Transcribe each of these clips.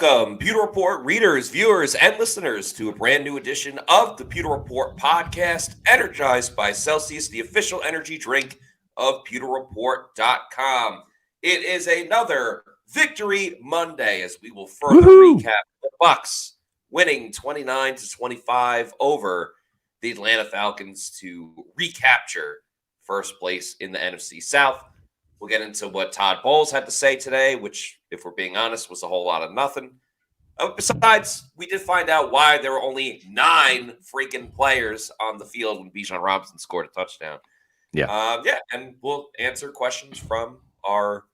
Welcome, Pewter Report readers, viewers, and listeners to a brand new edition of the Pewter Report podcast, energized by Celsius, the official energy drink of pewterreport.com. It is another Victory Monday as we will further recap the Bucs winning 29-25 over the Atlanta Falcons to recapture first place in the NFC South. We'll get into what Todd Bowles had to say today, which, if we're being honest, was a whole lot of nothing. Besides, we did find out why there were only 9 freaking players on the field when Bijan Robinson scored a touchdown. And we'll answer questions from our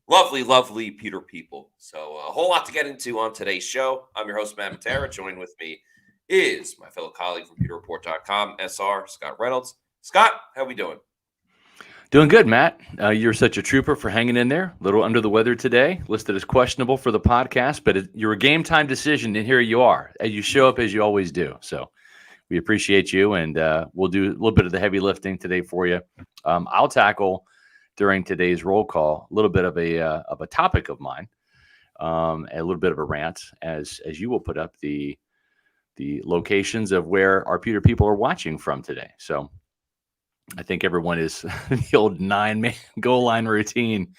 lovely Pewter people. So a whole lot to get into on today's show. I'm your host, Matt Matera. Joined with me is my fellow colleague from pewterreport.com, SR, Scott Reynolds. Scott, how we doing? Doing good, Matt. You're such a trooper for hanging in there. A little under the weather today, listed as questionable for the podcast, but you're a game time decision, and here you are. You show up as you always do. So we appreciate you, and we'll do a little bit of the heavy lifting today for you. I'll tackle during today's roll call a little bit of a topic of mine, a little bit of a rant, as you will put up the locations of where our Pewter people are watching from today. So I think everyone is the old 9-man goal line routine.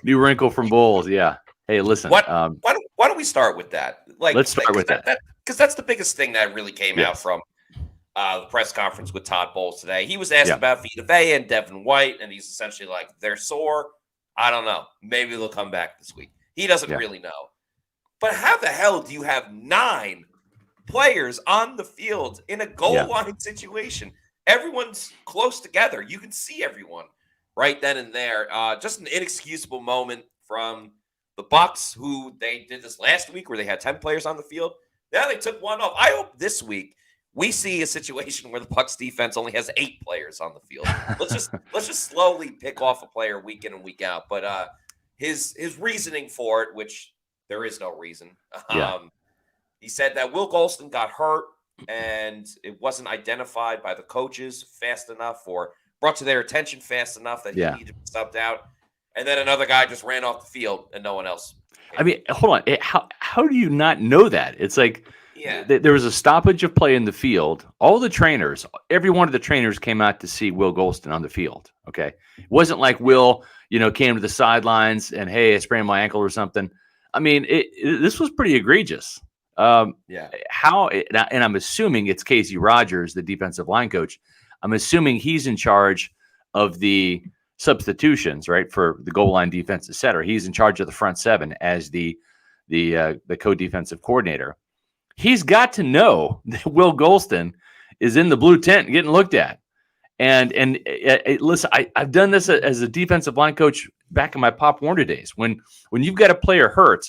New wrinkle from Bowles. Yeah. Hey, listen. Why don't we start with that? Let's start with that. Because that's the biggest thing that really came out from the press conference with Todd Bowles today. He was asked about Vita Vea and Devin White, and he's essentially like, they're sore. I don't know. Maybe they'll come back this week. He doesn't really know. But how the hell do you have 9 players on the field in a goal line situation? Everyone's close together. You can see everyone right then and there. Just an inexcusable moment from the Bucs, who they did this last week where they had 10 players on the field. Now they took one off. I hope this week we see a situation where the Bucs defense only has 8 players on the field. Let's just slowly pick off a player week in and week out. But his reasoning for it, which there is no reason. He said that Will Golston got hurt, and it wasn't identified by the coaches fast enough or brought to their attention fast enough that he needed to be subbed out. And then another guy just ran off the field and no one else. I mean, hold on. How do you not know that? It's like there was a stoppage of play in the field. All the trainers, every one of the trainers came out to see Will Golston on the field. Okay. It wasn't like Will, came to the sidelines and, hey, I sprained my ankle or something. I mean, this was pretty egregious. How, and I'm assuming it's Casey Rogers, the defensive line coach. I'm assuming he's in charge of the substitutions, right, for the goal line defense, et cetera. He's in charge of the front 7 as the co-defensive coordinator. He's got to know that Will Golston is in the blue tent getting looked at. And listen, I've done this as a defensive line coach back in my Pop Warner days. When you've got a player hurt,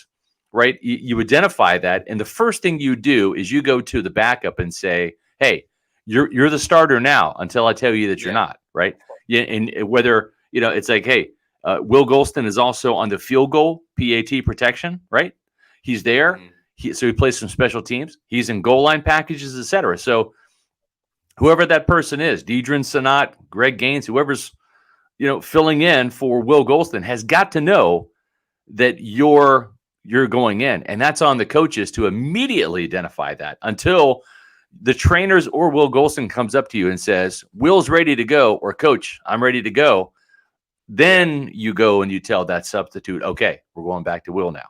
right, you identify that, and the first thing you do is you go to the backup and say, "Hey, you're the starter now until I tell you that you're not." Right? Yeah, and whether it's like, "Hey, Will Golston is also on the field goal PAT protection, right? He's there, so he plays some special teams. He's in goal line packages, etc." So whoever that person is, Deidrin Sanat, Greg Gaines, whoever's filling in for Will Golston, has got to know that you're going in, and that's on the coaches to immediately identify that until the trainers or Will Golston comes up to you and says, "Will's ready to go," or "Coach, I'm ready to go." Then you go and you tell that substitute, "Okay, we're going back to Will now."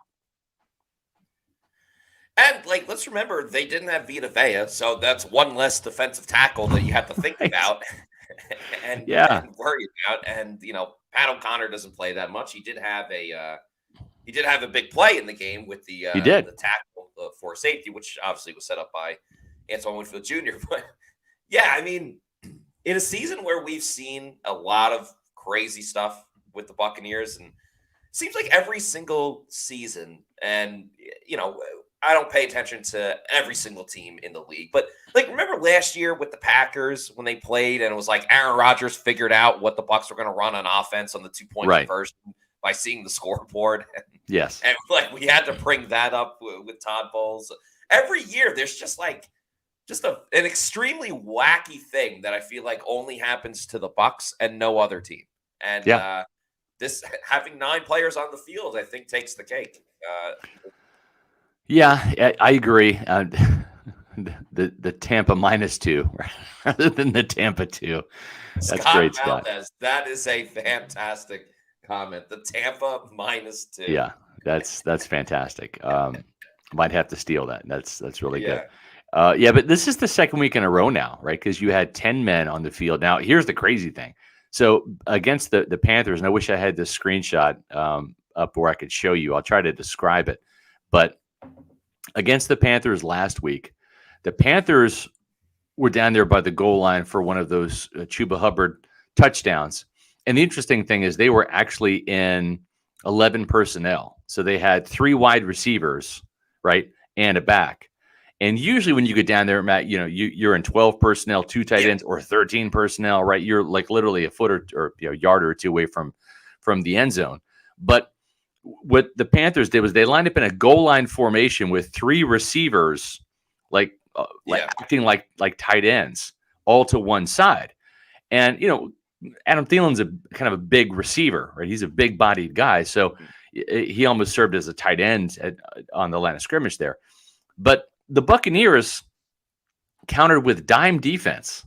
And let's remember, they didn't have Vita Vea, so that's one less defensive tackle that you have to think about and worry about. And Pat O'Connor doesn't play that much. He did have a big play in the game with the tackle for safety, which obviously was set up by Antoine Winfield Jr. But I mean, in a season where we've seen a lot of crazy stuff with the Buccaneers, and it seems like every single season, and I don't pay attention to every single team in the league, but remember last year with the Packers when they played, and it was like Aaron Rodgers figured out what the Bucs were going to run on offense on the 2-point conversion by seeing the scoreboard. Yes. And we had to bring that up with Todd Bowles. Every year there's just an extremely wacky thing that I feel like only happens to the Bucs and no other team. And this having 9 players on the field, I think, takes the cake. Yeah, I agree. The Tampa -2 rather than the Tampa 2. That's Scott great, Scott. Valdez, that is a fantastic comment. The Tampa -2. Yeah, that's fantastic. Might have to steal that. That's really good. Yeah. Yeah, but this is the second week in a row now, right? Because you had 10 men on the field. Now, here's the crazy thing. So against the Panthers, and I wish I had this screenshot up where I could show you. I'll try to describe it. But against the Panthers last week, the Panthers were down there by the goal line for one of those Chuba Hubbard touchdowns. And the interesting thing is they were actually in 11 personnel. So they had 3 wide receivers, right, and a back. And usually when you get down there, Matt, you're in 12 personnel, 2 tight ends, or 13 personnel, right? You're like literally a foot or yard or 2 away from the end zone. But what the Panthers did was they lined up in a goal line formation with 3 receivers, acting like tight ends, all to one side. And Adam Thielen's a kind of a big receiver, right? He's a big-bodied guy, so he almost served as a tight end on the line of scrimmage there. But the Buccaneers countered with dime defense,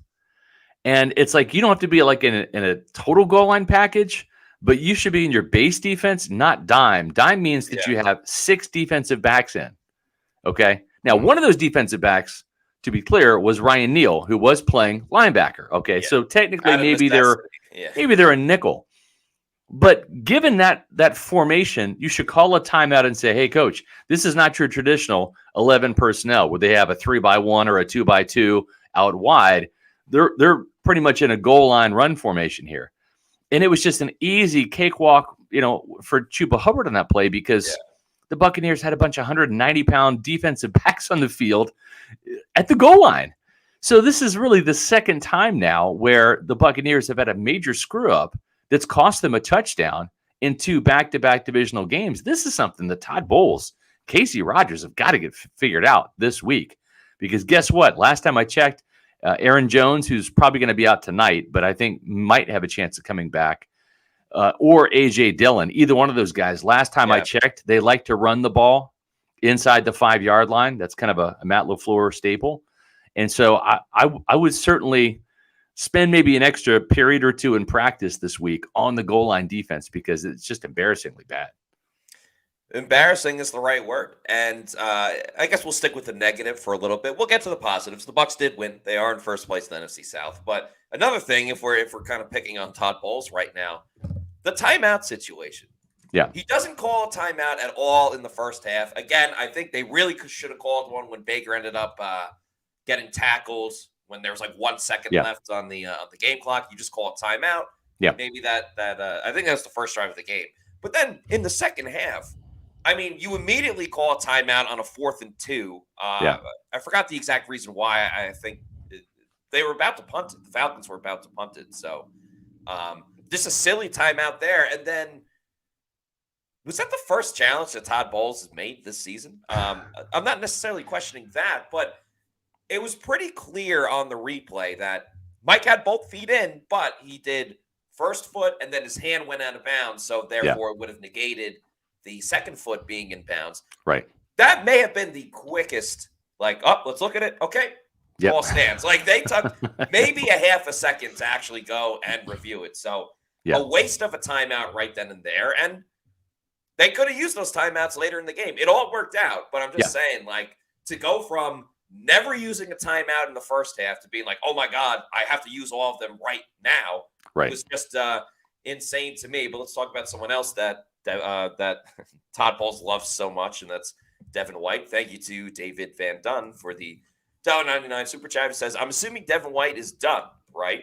and it's like you don't have to be like in a total goal line package, but you should be in your base defense, not dime. Dime means that you have 6 defensive backs in. Okay, now one of those defensive backs, to be clear, was Ryan Neal, who was playing linebacker. Okay, so technically maybe they're a nickel. But given that formation, you should call a timeout and say, hey, coach, this is not your traditional 11 personnel where they have a 3-by-1 or a 2-by-2 out wide. They're pretty much in a goal line run formation here. And it was just an easy cakewalk, for Chuba Hubbard on that play because the Buccaneers had a bunch of 190-pound defensive backs on the field at the goal line. So this is really the second time now where the Buccaneers have had a major screw-up that's cost them a touchdown in 2 back-to-back divisional games. This is something that Todd Bowles, Casey Rogers have got to get figured out this week. Because guess what? Last time I checked, Aaron Jones, who's probably going to be out tonight, but I think might have a chance of coming back, or A.J. Dillon, either one of those guys. Last time I checked, they like to run the ball inside the 5-yard line. That's kind of a Matt LaFleur staple. And so I would certainly spend maybe an extra period or 2 in practice this week on the goal line defense because it's just embarrassingly bad. Embarrassing is the right word. And I guess we'll stick with the negative for a little bit. We'll get to the positives. The Bucs did win. They are in first place in the NFC South. But another thing, if we're kind of picking on Todd Bowles right now, the timeout situation. Yeah. He doesn't call a timeout at all in the first half. Again, I think they really should have called one when Baker ended up getting tackles when there was like 1 second left on the game clock. You just call a timeout. Yeah. Maybe that I think that was the first drive of the game. But then in the second half, I mean, you immediately call a timeout on a 4th and 2. I forgot the exact reason why. I think they were about to punt it. The Falcons were about to punt it. So just a silly timeout there. And then was that the first challenge that Todd Bowles has made this season? I'm not necessarily questioning that, but it was pretty clear on the replay that Mike had both feet in, but he did first foot and then his hand went out of bounds. So therefore it would have negated the second foot being in bounds. Right. That may have been the quickest, let's look at it. Okay. Ball stands. Like they took maybe a half a second to actually go and review it. So a waste of a timeout right then and there. And they could have used those timeouts later in the game. It all worked out, but I'm just saying, to go from never using a timeout in the first half to being like, oh my God, I have to use all of them right now. Right. It was just insane to me. But let's talk about someone else that Todd Bowles loves so much, and that's Devin White. Thank you to David Van Dunn for the $1.99 super chat. It says, I'm assuming Devin White is done, right?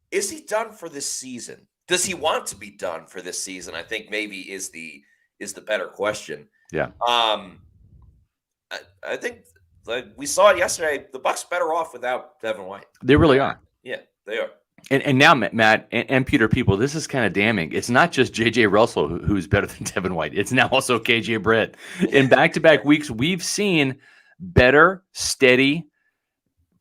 Is he done for this season? Does he want to be done for this season? I think maybe is the better question. Yeah. I think we saw it yesterday. The Bucs better off without Devin White. They really are. Yeah, they are. And now, Matt and Peter, people, this is kind of damning. It's not just J.J. Russell who's better than Devin White. It's now also K.J. Britt. In back-to-back weeks, we've seen better, steady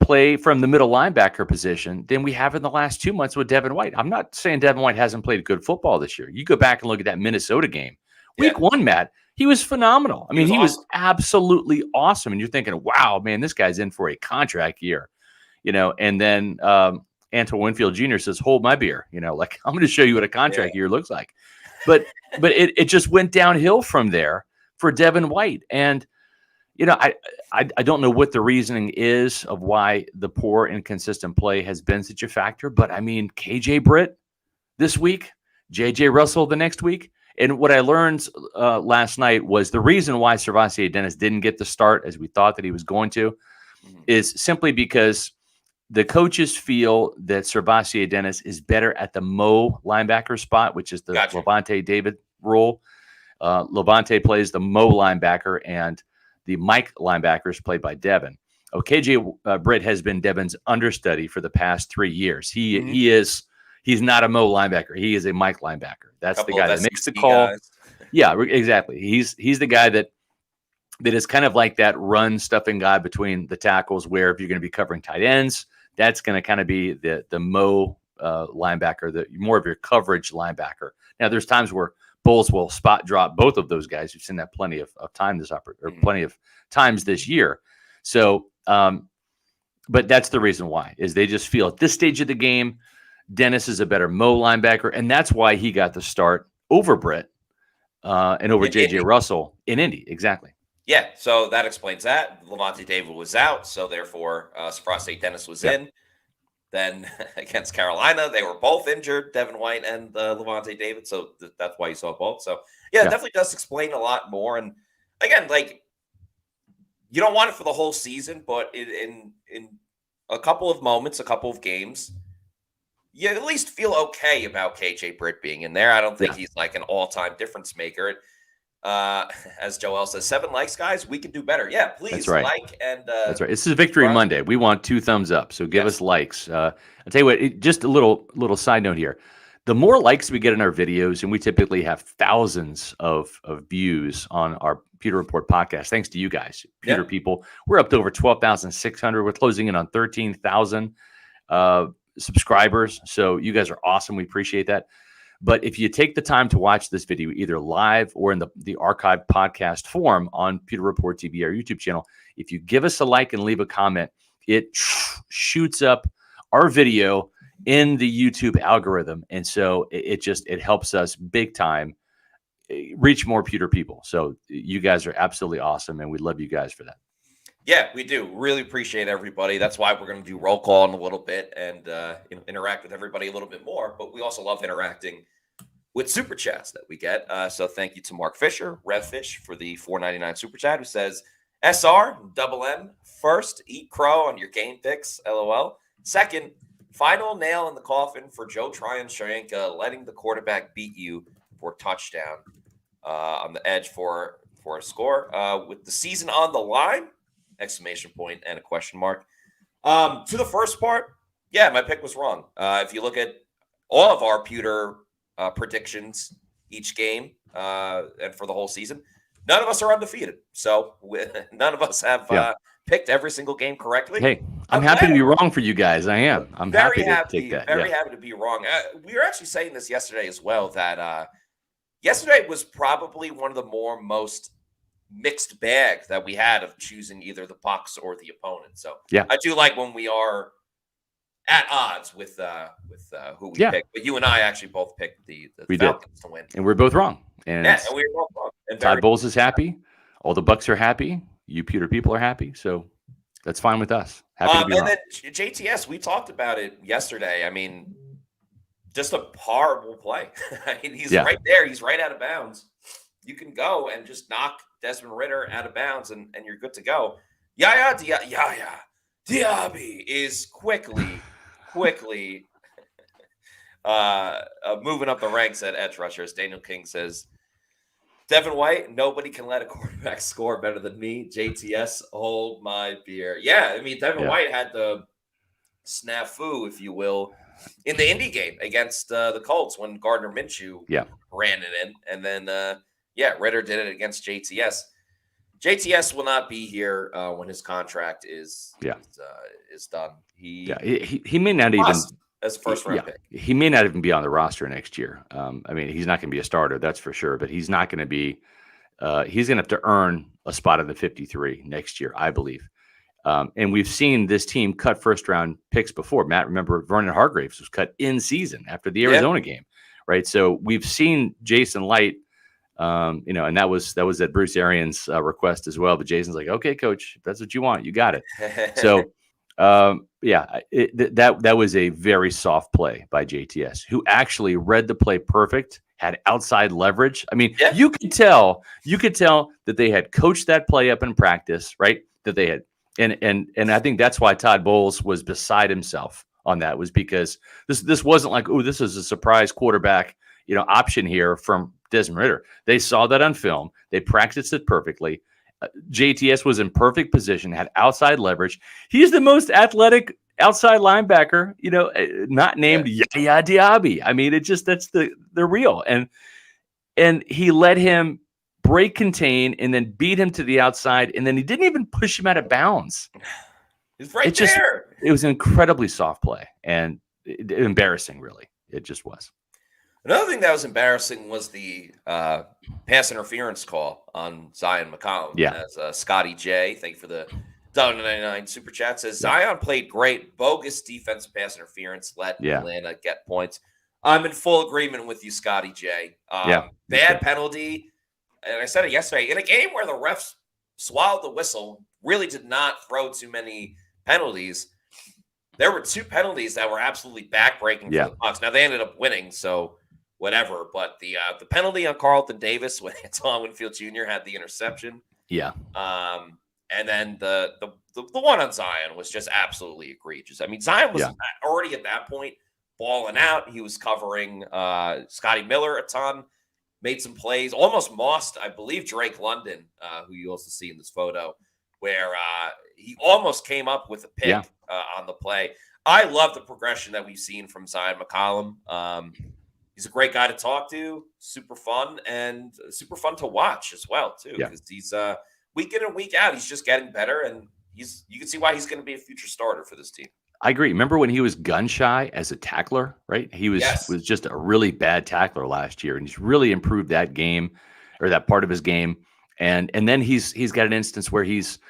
play from the middle linebacker position than we have in the last 2 months with Devin White. I'm not saying Devin White hasn't played good football this year. You go back and look at that Minnesota game. Week 1, Matt, He was phenomenal. I mean, he was awesome. absolutely awesome. And you're thinking, wow, man, this guy's in for a contract year, and then Antoine Winfield Jr. says, hold my beer, like, I'm going to show you what a contract year looks like. But it just went downhill from there for Devin White. And, I don't know what the reasoning is of why the poor, inconsistent play has been such a factor. But, I mean, KJ Britt this week, JJ Russell the next week. And what I learned last night was the reason why Servassier Dennis didn't get the start as we thought that he was going to is simply because the coaches feel that Servassier Dennis is better at the Mo linebacker spot, which is the Levante David role. Levante plays the Mo linebacker, and the Mike linebacker is played by Devin. KJ Britt has been Devin's understudy for the past 3 years. He's not a Mo linebacker. He is a Mike linebacker. That's the guy that makes the call. Guys. Yeah, exactly. He's the guy that is kind of like that run stuffing guy between the tackles, where if you're going to be covering tight ends, that's going to kind of be the Mo linebacker, the more of your coverage linebacker. Now, there's times where Bowles will spot drop both of those guys. We've seen that plenty of time plenty of times this year. So, but that's the reason why, is they just feel at this stage of the game, Dennis is a better Mo linebacker, and that's why he got the start over Britt and over J.J. Russell in Indy. Exactly. Yeah, so that explains that. Levante David was out, so therefore Servassier Dennis was in. Then against Carolina, they were both injured, Devin White and Levante David, so that's why you saw both. So, it definitely does explain a lot more. And again, like, you don't want it for the whole season, but in a couple of moments, a couple of games, you at least feel okay about KJ Britt being in there. I don't think he's like an all-time difference maker. As Joel says, 7 likes, guys. We can do better. Yeah, please like and that's right. This is Victory Monday. We want 2 thumbs up, so give us likes. I'll tell you what. Just a little side note here. The more likes we get in our videos, and we typically have thousands of views on our Pewter Report podcast, thanks to you guys, Pewter people. We're up to over 12,600. We're closing in on 13,000 subscribers. So you guys are awesome. We appreciate that. But if you take the time to watch this video, either live or in the archived podcast form on Pewter Report TV, our YouTube channel, if you give us a like and leave a comment, it shoots up our video in the YouTube algorithm. And so it helps us big time reach more Pewter people. So you guys are absolutely awesome, and we love you guys for that. Yeah, we do. Really appreciate everybody. That's why we're going to do roll call in a little bit and interact with everybody a little bit more. But we also love interacting with super chats that we get. So thank you to Mark Fisher, Revfish, for the $4.99 super chat, who says, SR, double M, first, eat crow on your game picks, LOL. Second, final nail in the coffin for Joe Tryon-Shoyinka, letting the quarterback beat you for touchdown on the edge for a score. With the season on the line, exclamation point and a question mark. To the first part, yeah, my pick was wrong. If you look at all of our Pewter predictions each game and for the whole season, none of us are undefeated. So none of us have picked every single game correctly. Hey, I'm happy to be wrong for you guys. I am. I'm happy to take that. Very happy to be wrong. We were actually saying this yesterday as well, that yesterday was probably one of the most mixed bag that we had of choosing either the Bucs or the opponent. So I do like when we are at odds with who we pick. But you and I actually both picked the Falcons to win, and we're both wrong. And and we were both wrong. And Todd Bowles is happy. All the Bucs are happy. You Pewter people are happy. So that's fine with us. Happy to be wrong. And then JTS, we talked about it yesterday. I mean, just a horrible play. I mean, he's right there. He's right out of bounds. You can go and just knock Desmond Ridder out of bounds, and you're good to go. Yaya Diaby is quickly moving up the ranks at edge rushers. Daniel King says, Devin White, nobody can let a quarterback score better than me. JTS, hold my beer. Yeah, I mean, Devin White had the snafu, if you will, in the Indy game against the Colts when Gardner Minshew ran it in. And then, Ridder did it against JTS. JTS will not be here when his contract is done. He may not even as a first round pick. He may not even be on the roster next year. I mean, he's not going to be a starter, that's for sure. But he's not going to be He's going to have to earn a spot in the 53 next year, I believe. And we've seen this team cut first-round picks before. Matt, remember Vernon Hargreaves was cut in season after the Arizona game, right? So we've seen Jason Light, and that was at Bruce Arians' request as well. But Jason's like, okay, coach, if that's what you want, you got it. So, that was a very soft play by JTS, who actually read the play perfect, had outside leverage. I mean, you could tell that they had coached that play up in practice, right? That they had. And I think that's why Todd Bowles was beside himself on that, was because this wasn't like, oh, this is a surprise quarterback, option here from Desmond Ridder. They saw that on film. They practiced it perfectly. JTS was in perfect position, had outside leverage. He's the most athletic outside linebacker, not named Yaya Diaby. I mean, that's the real. And he let him break contain and then beat him to the outside, and then he didn't even push him out of bounds. He's right there. It was an incredibly soft play and embarrassing, really. It just was. Another thing that was embarrassing was the pass interference call on Zion McCollum. Yeah. As Scotty J, thank you for the $1.99 super chat, says Zion played great. Bogus defensive pass interference let Atlanta get points. I'm in full agreement with you, Scotty J. Bad penalty. And I said it yesterday, in a game where the refs swallowed the whistle, really did not throw too many penalties. There were 2 penalties that were absolutely backbreaking for the Bucs. Now, they ended up winning, so whatever. But the penalty on Carlton Davis when Antoine Winfield Jr. had the interception. Yeah. And then the one on Zion was just absolutely egregious. I mean, Zion was already at that point balling out. He was covering Scotty Miller a ton. Made some plays, almost mossed, I believe, Drake London, who you also see in this photo, where he almost came up with a pick on the play. I love the progression that we've seen from Zion McCollum. He's a great guy to talk to, super fun, and super fun to watch as well, too, because he's week in and week out, he's just getting better, and you can see why he's going to be a future starter for this team. I agree. Remember when he was gun shy as a tackler, right? He was just a really bad tackler last year, and he's really improved that game, or that part of his game. And then he's got an instance where he's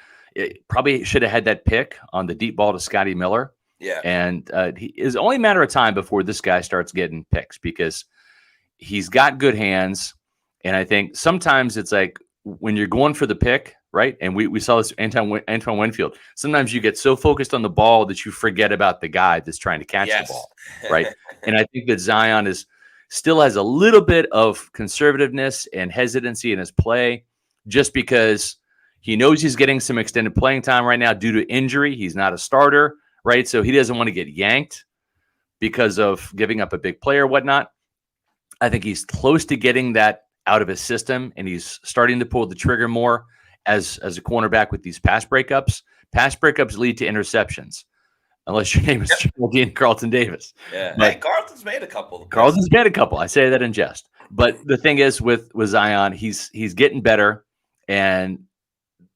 probably should have had that pick on the deep ball to Scotty Miller. Yeah. And it's only a matter of time before this guy starts getting picks, because he's got good hands. And I think sometimes it's like when you're going for the pick, right? And we saw this Antoine Winfield. Sometimes you get so focused on the ball that you forget about the guy that's trying to catch the ball, right? And I think that Zion still has a little bit of conservativeness and hesitancy in his play, just because he knows he's getting some extended playing time right now due to injury. He's not a starter, right? So he doesn't want to get yanked because of giving up a big play or whatnot. I think he's close to getting that out of his system, and he's starting to pull the trigger more as a cornerback with these pass breakups. Pass breakups lead to interceptions, unless your name is Geraldine Carlton Davis. Yeah, but Carlton's made a couple. I say that in jest. But the thing is, with Zion, he's getting better, and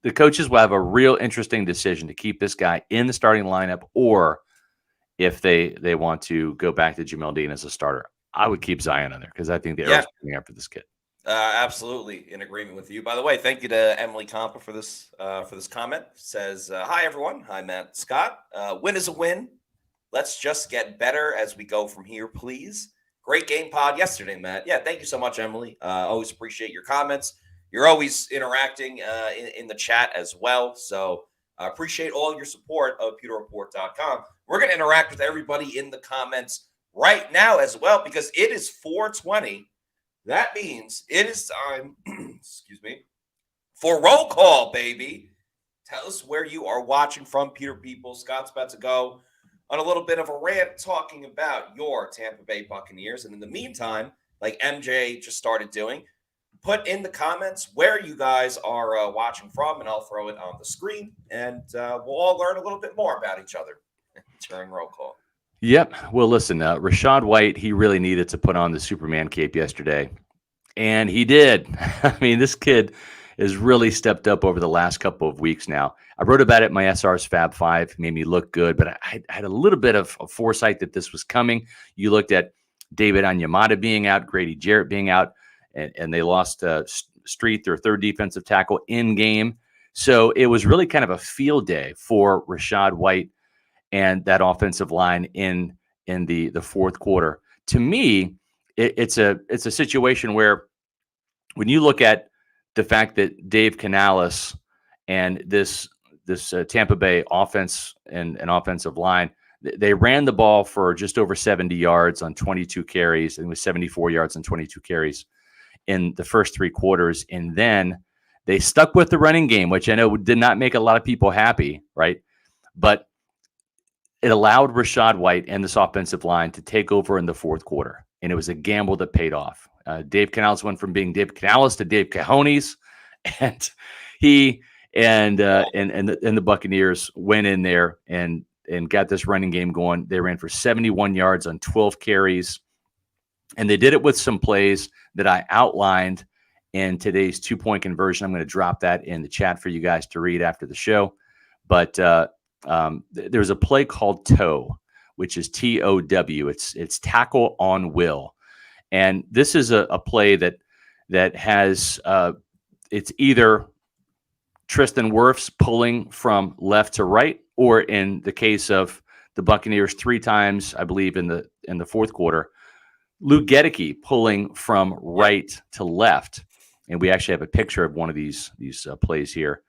the coaches will have a real interesting decision to keep this guy in the starting lineup, or if they want to go back to Jamel Dean as a starter. I would keep Zion in there because I think the arrow's coming after this kid. Absolutely in agreement with you. By the way, thank you to Emily Compa for this comment. Says, hi, everyone. Hi, Matt Scott. Win is a win. Let's just get better as we go from here, please. Great game pod yesterday, Matt. Yeah, thank you so much, Emily. Always appreciate your comments. You're always interacting in the chat as well. So I appreciate all your support of PewterReport.com. We're going to interact with everybody in the comments right now as well, because it is 4:20. That means it is time, excuse me, for roll call, baby. Tell us where you are watching from, Peter People. Scott's about to go on a little bit of a rant talking about your Tampa Bay Buccaneers. And in the meantime, like MJ just started doing, put in the comments where you guys are watching from, and I'll throw it on the screen. And we'll all learn a little bit more about each other during roll call. Yep. Well, listen, Rachaad White, he really needed to put on the Superman cape yesterday, and he did. I mean, this kid has really stepped up over the last couple of weeks now. I wrote about it in my SR's Fab 5, made me look good, but I had a little bit of foresight that this was coming. You looked at David Onyemata being out, Grady Jarrett being out, and they lost Street, their third defensive tackle, in game. So it was really kind of a field day for Rachaad White and that offensive line in the fourth quarter. To me, it's a situation where when you look at the fact that Dave Canales and this Tampa Bay offense and offensive line, they ran the ball for just over 70 yards on 22 carries, and it was 74 yards on 22 carries in the first three quarters. And then they stuck with the running game, which I know did not make a lot of people happy, right? But it allowed Rachaad White and this offensive line to take over in the fourth quarter. And it was a gamble that paid off. Dave Canales went from being Dave Canales to Dave Cajones, and he and the Buccaneers went in there and got this running game going. They ran for 71 yards on 12 carries, and they did it with some plays that I outlined in today's 2-point conversion. I'm going to drop that in the chat for you guys to read after the show. But there's a play called TOW, which is TOW. It's tackle on will. And this is a play that has it's either Tristan Wirfs pulling from left to right, or in the case of the Buccaneers 3 times, I believe in the fourth quarter, Luke Gedeke pulling from right to left. And we actually have a picture of one of these plays here.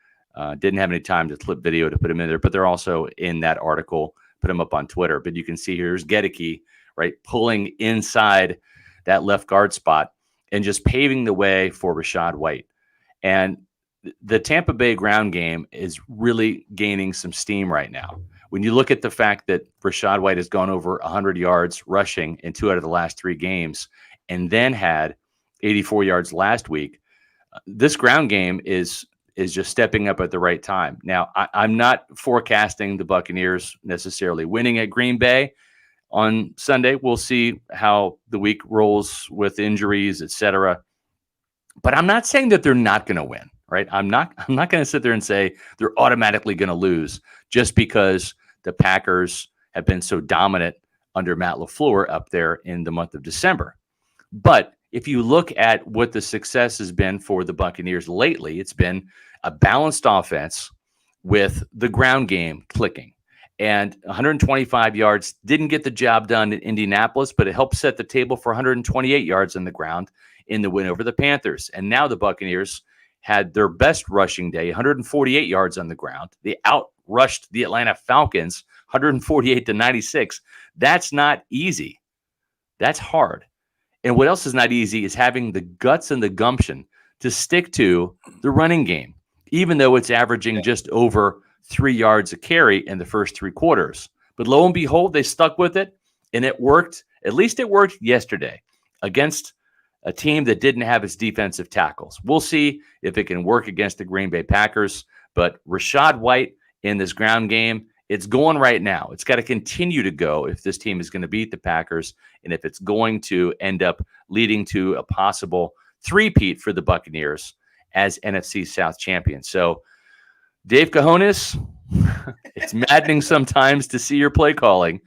Didn't have any time to clip video to put them in there, but they're also in that article. Put them up on Twitter. But you can see here's Gedeke, right, pulling inside that left guard spot and just paving the way for Rachaad White. And the Tampa Bay ground game is really gaining some steam right now. When you look at the fact that Rachaad White has gone over 100 yards rushing in 2 out of the last 3 games and then had 84 yards last week, this ground game is just stepping up at the right time. Now, I'm not forecasting the Buccaneers necessarily winning at Green Bay on Sunday. We'll see how the week rolls with injuries, etc. But I'm not saying that they're not going to win, right? I'm not going to sit there and say they're automatically going to lose just because the Packers have been so dominant under Matt LaFleur up there in the month of December. But if you look at what the success has been for the Buccaneers lately, it's been a balanced offense with the ground game clicking. And 125 yards didn't get the job done in Indianapolis, but it helped set the table for 128 yards on the ground in the win over the Panthers. And now the Buccaneers had their best rushing day, 148 yards on the ground. They outrushed the Atlanta Falcons 148-96. That's not easy. That's hard. And what else is not easy is having the guts and the gumption to stick to the running game, even though it's averaging just over 3 yards a carry in the first 3 quarters. But lo and behold, they stuck with it, and it worked. At least it worked yesterday against a team that didn't have its defensive tackles. We'll see if it can work against the Green Bay Packers. But Rachaad White in this ground game, it's going right now. It's got to continue to go if this team is going to beat the Packers and if it's going to end up leading to a possible three-peat for the Buccaneers as NFC South champions. So, Dave Cajones, it's maddening sometimes to see your play calling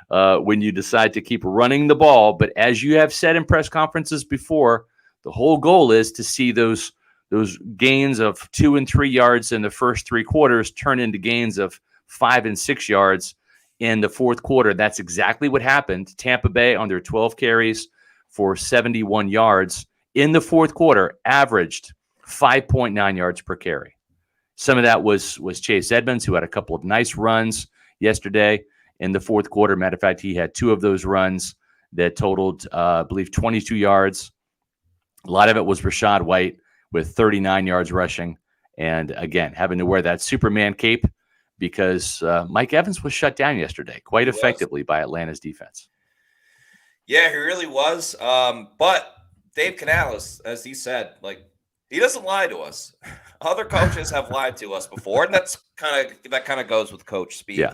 when you decide to keep running the ball. But as you have said in press conferences before, the whole goal is to see those gains of 2 and 3 yards in the first 3 quarters turn into gains of 5 and 6 yards in the fourth quarter. That's exactly what happened. Tampa Bay on their 12 carries for 71 yards in the fourth quarter averaged 5.9 yards per carry. Some of that was Chase Edmonds, who had a couple of nice runs yesterday in the fourth quarter. Matter of fact, he had 2 of those runs that totaled, I believe, 22 yards. A lot of it was Rachaad White with 39 yards rushing. And again, having to wear that Superman cape because Mike Evans was shut down yesterday quite effectively by Atlanta's defense. Yeah, he really was. But Dave Canales, as he said, he doesn't lie to us. Other coaches have lied to us before, and that kind of goes with Coach Speed. Yeah.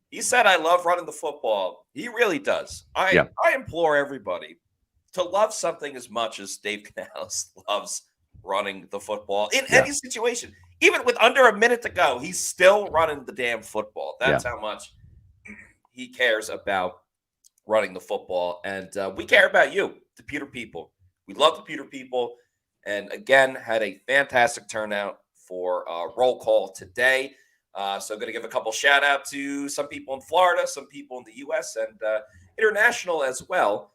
He said, "I love running the football." He really does. I implore everybody to love something as much as Dave Canales loves running the football in any situation. Even with under a minute to go, he's still running the damn football. That's how much he cares about running the football. And we care about you, the Pewter people. We love the Pewter people. And again, had a fantastic turnout for roll call today. So I'm going to give a couple shout out to some people in Florida, some people in the U.S., and international as well.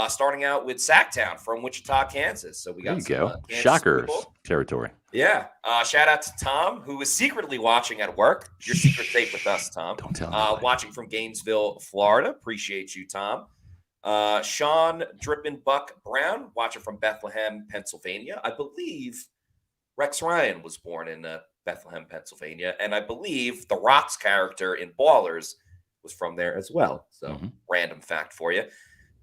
Starting out with Sacktown from Wichita, Kansas. So we got some Shockers territory. Yeah. Shout out to Tom, who is secretly watching at work. Your secret date with us, Tom. Don't tell me. Watching from Gainesville, Florida. Appreciate you, Tom. Sean Drippin Buck Brown, watching from Bethlehem, Pennsylvania. I believe Rex Ryan was born in Bethlehem, Pennsylvania. And I believe the Rock's character in Ballers was from there as well. So random fact for you.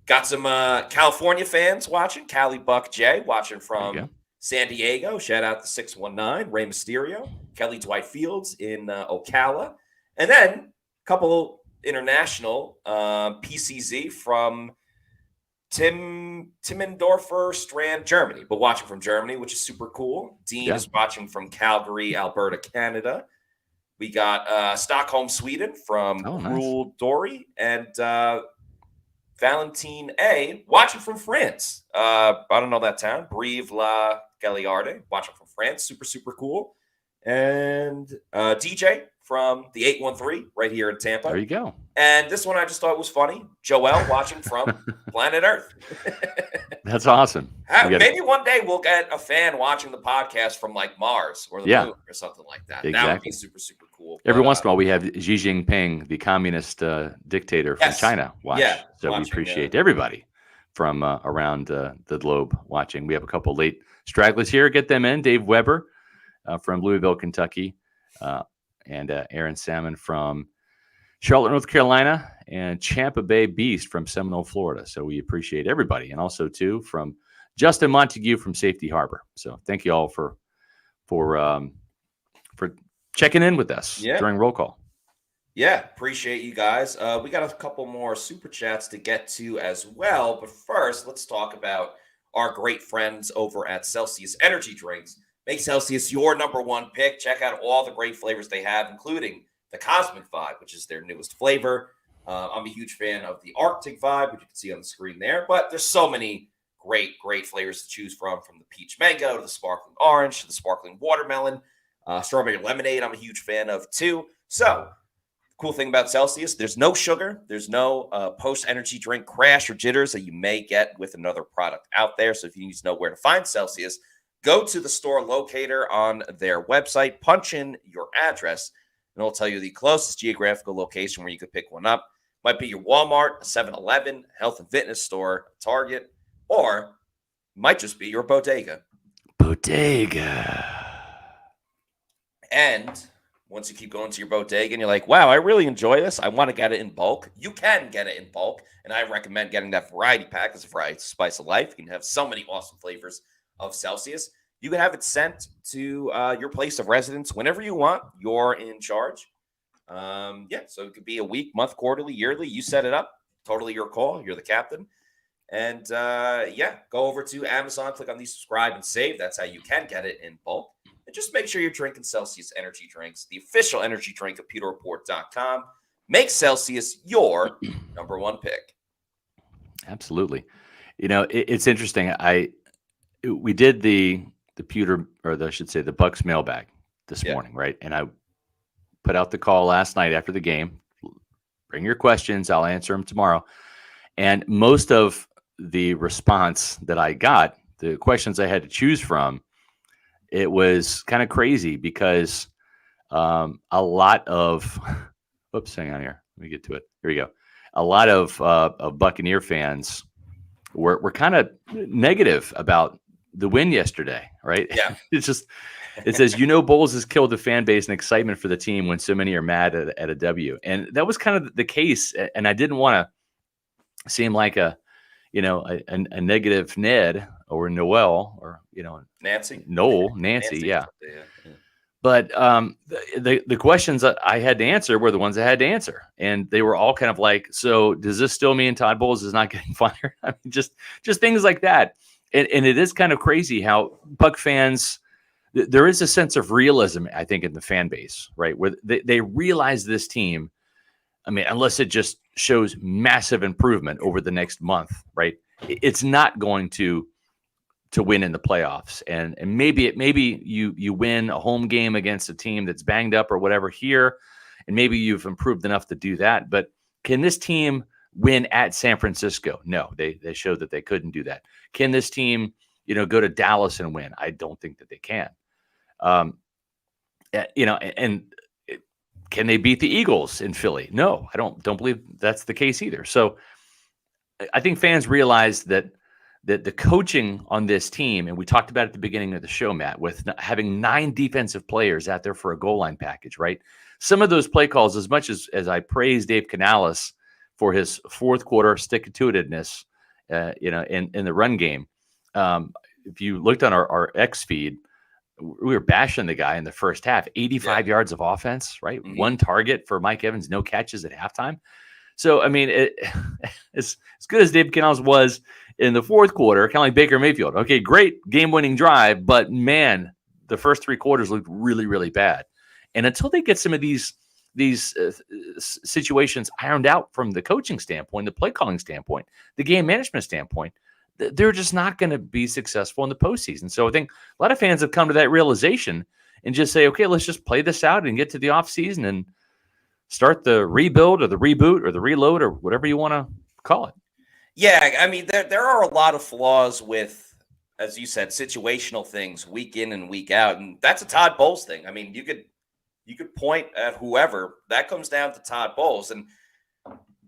Got some California fans watching. Cali Buck J watching from San Diego. Shout out to 619, Rey Mysterio. Kelly Dwight Fields in Ocala. And then a couple international PCZ from Timmendorfer Strand, Germany. But watching from Germany, which is super cool. Dean is watching from Calgary, Alberta, Canada. We got Stockholm, Sweden from Cruel Dory. And Valentine A, watching from France. I don't know that town. Brive La Galliarde, watching from France. Super, super cool. And DJ from the 813 right here in Tampa. There you go. And this one I just thought was funny. Joel watching from planet Earth. That's awesome. Maybe one day we'll get a fan watching the podcast from like Mars or the moon or something like that. Exactly. That would be super, super cool. Every once in a while we have Xi Jinping, the communist dictator from China, watch. Yeah, so we appreciate everybody from around the globe watching. We have a couple late stragglers here. Get them in. Dave Weber from Louisville, Kentucky. And Aaron Salmon from Charlotte, North Carolina, and Champa Bay Beast from Seminole, Florida. So we appreciate everybody. And also, too, from Justin Montague from Safety Harbor. So thank you all for checking in with us during roll call. Yeah, appreciate you guys. We got a couple more super chats to get to as well. But first, let's talk about our great friends over at Celsius Energy Drinks. Make Celsius your number one pick. Check out all the great flavors they have, including the Cosmic Vibe, which is their newest flavor. I'm a huge fan of the Arctic Vibe, which you can see on the screen there. But there's so many great flavors to choose from the peach mango to the sparkling orange to the sparkling watermelon. Strawberry lemonade, I'm a huge fan of too. So, cool thing about Celsius, there's no sugar. There's no post-energy drink crash or jitters that you may get with another product out there. So if you need to know where to find Celsius, go to the store locator on their website, punch in your address, and it'll tell you the closest geographical location where you could pick one up. Might be your Walmart, a 7-Eleven, health and fitness store, a Target, or might just be your bodega. And once you keep going to your bodega and you're like, wow, I really enjoy this. I want to get it in bulk. You can get it in bulk. And I recommend getting that variety pack as a variety spice of life. You can have so many awesome flavors of Celsius. You can have it sent to your place of residence whenever you want. You're in charge. So it could be a week, month, quarterly, yearly. You set it up. Totally your call. You're the captain. And go over to Amazon, click on the subscribe and save. That's how you can get it in bulk. And just make sure you're drinking Celsius energy drinks, the official energy drink of PeterReport.com. Make Celsius your number one pick. Absolutely. You know, it's interesting. We did the Pewter, or I should say the Bucs mailbag this morning, right? And I put out the call last night after the game. Bring your questions. I'll answer them tomorrow. And most of the response that I got, the questions I had to choose from, it was kind of crazy because a lot of oops, hang on here. Let me get to it. Here we go. A lot of Buccaneer fans were kind of negative about the win yesterday, right? Yeah. It says, Bowles has killed the fan base and excitement for the team when so many are mad at a W. And that was kind of the case. And I didn't want to seem like a negative Ned or Noel or, Nancy. Nancy. Yeah. But the questions that I had to answer were the ones I had to answer. And they were all kind of like, so does this still mean Todd Bowles is not getting fired? I mean, just things like that. And it is kind of crazy how Buck fans, there is a sense of realism, I think, in the fan base, right? Where they realize this team, I mean, unless it just shows massive improvement over the next month, right? It's not going to to win in the playoffs. And maybe you win a home game against a team that's banged up or whatever here, and maybe you've improved enough to do that. But can this team win at San Francisco? No, they showed that they couldn't do that. Can this team, go to Dallas and win? I don't think that they can. And can they beat the Eagles in Philly? No, I don't believe that's the case either. So I think fans realize that the coaching on this team, and we talked about it at the beginning of the show, Matt, with having 9 defensive players out there for a goal line package, right? Some of those play calls, as much as I praise Dave Canales for his fourth quarter stick-to-itiveness, in the run game, if you looked on our X feed, we were bashing the guy in the first half. 85 yards of offense, right? Mm-hmm. 1 target for Mike Evans, no catches at halftime. So, I mean, as good as Dave Canales was in the fourth quarter, kind of like Baker Mayfield. Okay, great game-winning drive, but man, the first 3 quarters looked really, really bad. And until they get some of these situations ironed out from the coaching standpoint, the play calling standpoint, the game management standpoint, they're just not going to be successful in the postseason. So I think a lot of fans have come to that realization and just say, okay, let's just play this out and get to the offseason and start the rebuild or the reboot or the reload or whatever you want to call it. Yeah, I mean, there are a lot of flaws with, as you said, situational things week in and week out. And that's a Todd Bowles thing. I mean, you could point at whoever. That comes down to Todd Bowles. And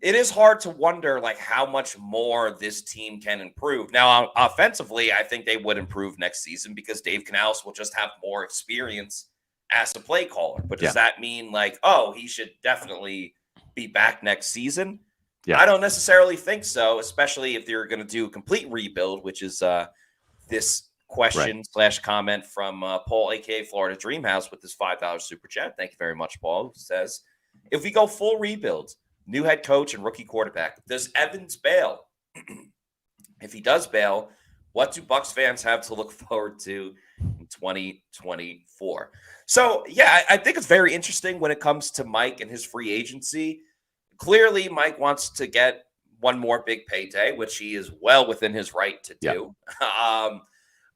it is hard to wonder, like, how much more this team can improve. Now, offensively, I think they would improve next season because Dave Canales will just have more experience as a play caller. But does that mean, like, oh, he should definitely be back next season? Yeah. I don't necessarily think so, especially if you're going to do a complete rebuild, which is this question / comment from Paul, a.k.a. Florida Dreamhouse, with this $5 super chat. Thank you very much, Paul. Who says, if we go full rebuild, new head coach and rookie quarterback, does Evans bail? If he does bail, what do Bucs fans have to look forward to in 2024? So, yeah, I think it's very interesting when it comes to Mike and his free agency. Clearly, Mike wants to get one more big payday, which he is well within his right to do.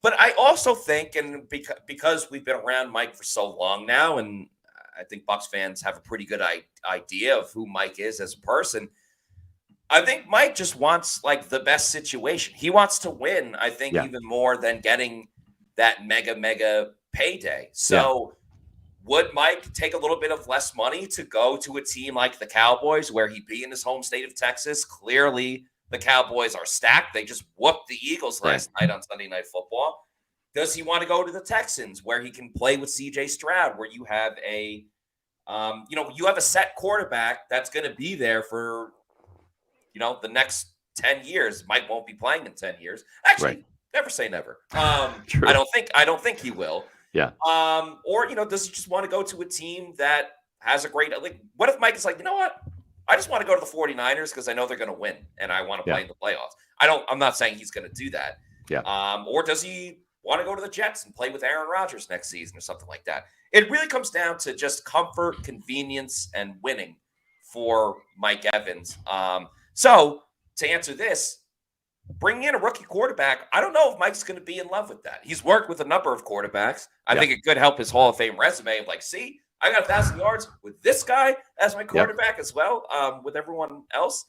But I also think, and because we've been around Mike for so long now, and I think Bucs fans have a pretty good idea of who Mike is as a person, I think Mike just wants, like, the best situation. He wants to win, I think, even more than getting that mega payday. So would Mike take a little bit of less money to go to a team like the Cowboys, where he'd be in his home state of Texas? Clearly, the Cowboys are stacked. They just whooped the Eagles last night on Sunday Night Football. Does he want to go to the Texans, where he can play with C.J. Stroud, where you have a set quarterback that's going to be there for, the next 10 years. Mike won't be playing in 10 years. Actually, never say never. I don't think he will. Yeah. Or, does he just want to go to a team that has a great, like, what if Mike is like, you know what? I just want to go to the 49ers because I know they're going to win and I want to play in the playoffs. I'm not saying he's going to do that. Yeah. Or does he want to go to the Jets and play with Aaron Rodgers next season or something like that? It really comes down to just comfort, convenience, and winning for Mike Evans. So to answer this, bringing in a rookie quarterback, I don't know if Mike's going to be in love with that. He's worked with a number of quarterbacks. I think it could help his Hall of Fame resume of, like, see, I got 1,000 yards with this guy as my quarterback as well, with everyone else.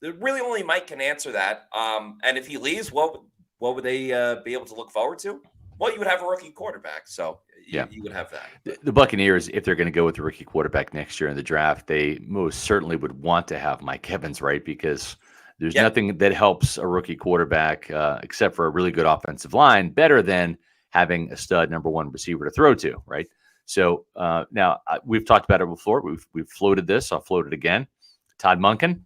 Really only Mike can answer that. And if he leaves, what would they be able to look forward to? Well, you would have a rookie quarterback. So you would have that. The Buccaneers, if they're going to go with the rookie quarterback next year in the draft, they most certainly would want to have Mike Evans, right? Because there's nothing that helps a rookie quarterback, except for a really good offensive line, better than having a stud number 1 receiver to throw to, right? So now we've talked about it before. We've floated this. I'll float it again. Todd Monken,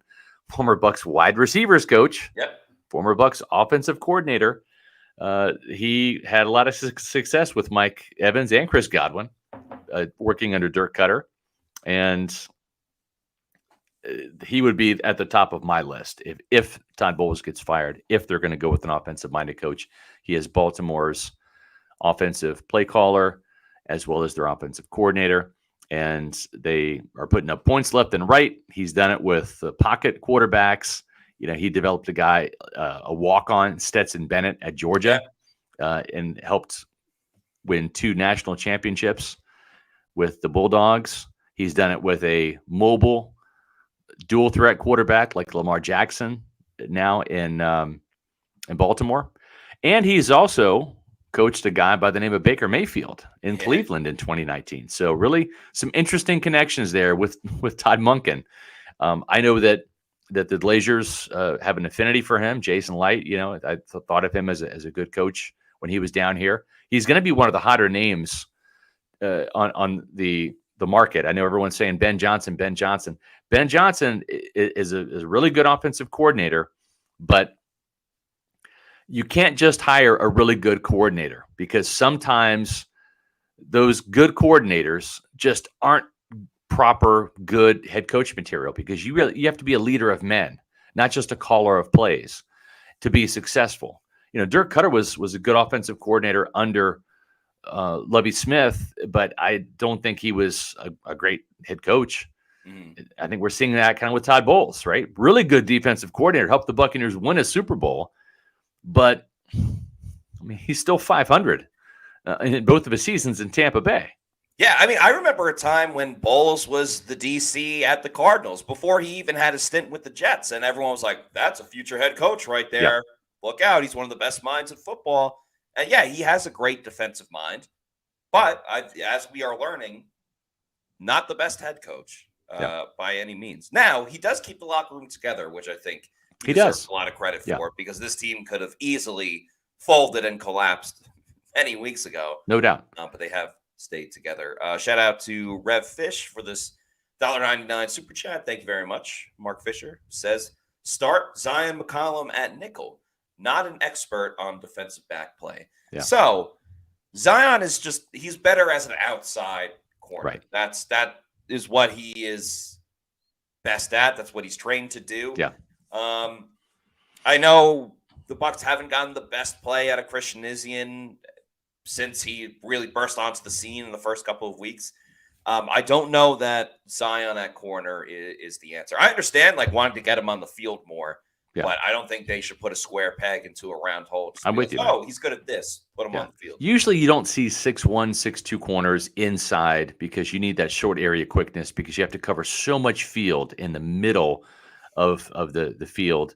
former Bucs wide receivers coach, former Bucs offensive coordinator. He had a lot of success with Mike Evans and Chris Godwin, working under Dirk Cutter, and he would be at the top of my list if Todd Bowles gets fired. If they're going to go with an offensive-minded coach, he is Baltimore's offensive play caller as well as their offensive coordinator, and they are putting up points left and right. He's done it with pocket quarterbacks. He developed a guy, a walk-on, Stetson Bennett at Georgia, and helped win 2 national championships with the Bulldogs. He's done it with a mobile, dual-threat quarterback like Lamar Jackson now in Baltimore. And he's also coached a guy by the name of Baker Mayfield in Cleveland in 2019. So really some interesting connections there with Todd Monken. I know that the Glazers have an affinity for him. Jason Light, I thought of him as a good coach when he was down here. He's going to be one of the hotter names on the market. I know everyone's saying Ben Johnson. Ben Johnson is a really good offensive coordinator, but you can't just hire a really good coordinator, because sometimes those good coordinators just aren't proper good head coach material, because you have to be a leader of men, not just a caller of plays, to be successful. Dirk Cutter was a good offensive coordinator under Lovie Smith, but I don't think he was a great head coach. I think we're seeing that kind of with Todd Bowles, right? Really good defensive coordinator, helped the Buccaneers win a Super Bowl, but he's still 500 in both of his seasons in Tampa Bay. Yeah, I remember a time when Bowles was the DC at the Cardinals before he even had a stint with the Jets, and everyone was like, that's a future head coach right there. Yeah. Look out, he's one of the best minds in football. And yeah, he has a great defensive mind, but as we are learning, not the best head coach by any means. Now, he does keep the locker room together, which I think he deserves a lot of credit for, because this team could have easily folded and collapsed many weeks ago. No doubt. But they have stayed together. Shout out to Rev Fish for this $1.99 super chat. Thank you very much. Mark Fisher says, start Zion McCollum at nickel. Not an expert on defensive back play. Yeah. So Zion is he's better as an outside corner. Right. That is what he is best at. That's what he's trained to do. Yeah. I know the Bucs haven't gotten the best play out of Christian Izien since he really burst onto the scene in the first couple of weeks. I don't know that Zion at corner is the answer. I understand wanting to get him on the field more, but I don't think they should put a square peg into a round hole. I'm with you. Oh, he's good at this. Put him on the field. Usually you don't see 6'1", 6'2" corners inside, because you need that short area quickness, because you have to cover so much field in the middle of the field.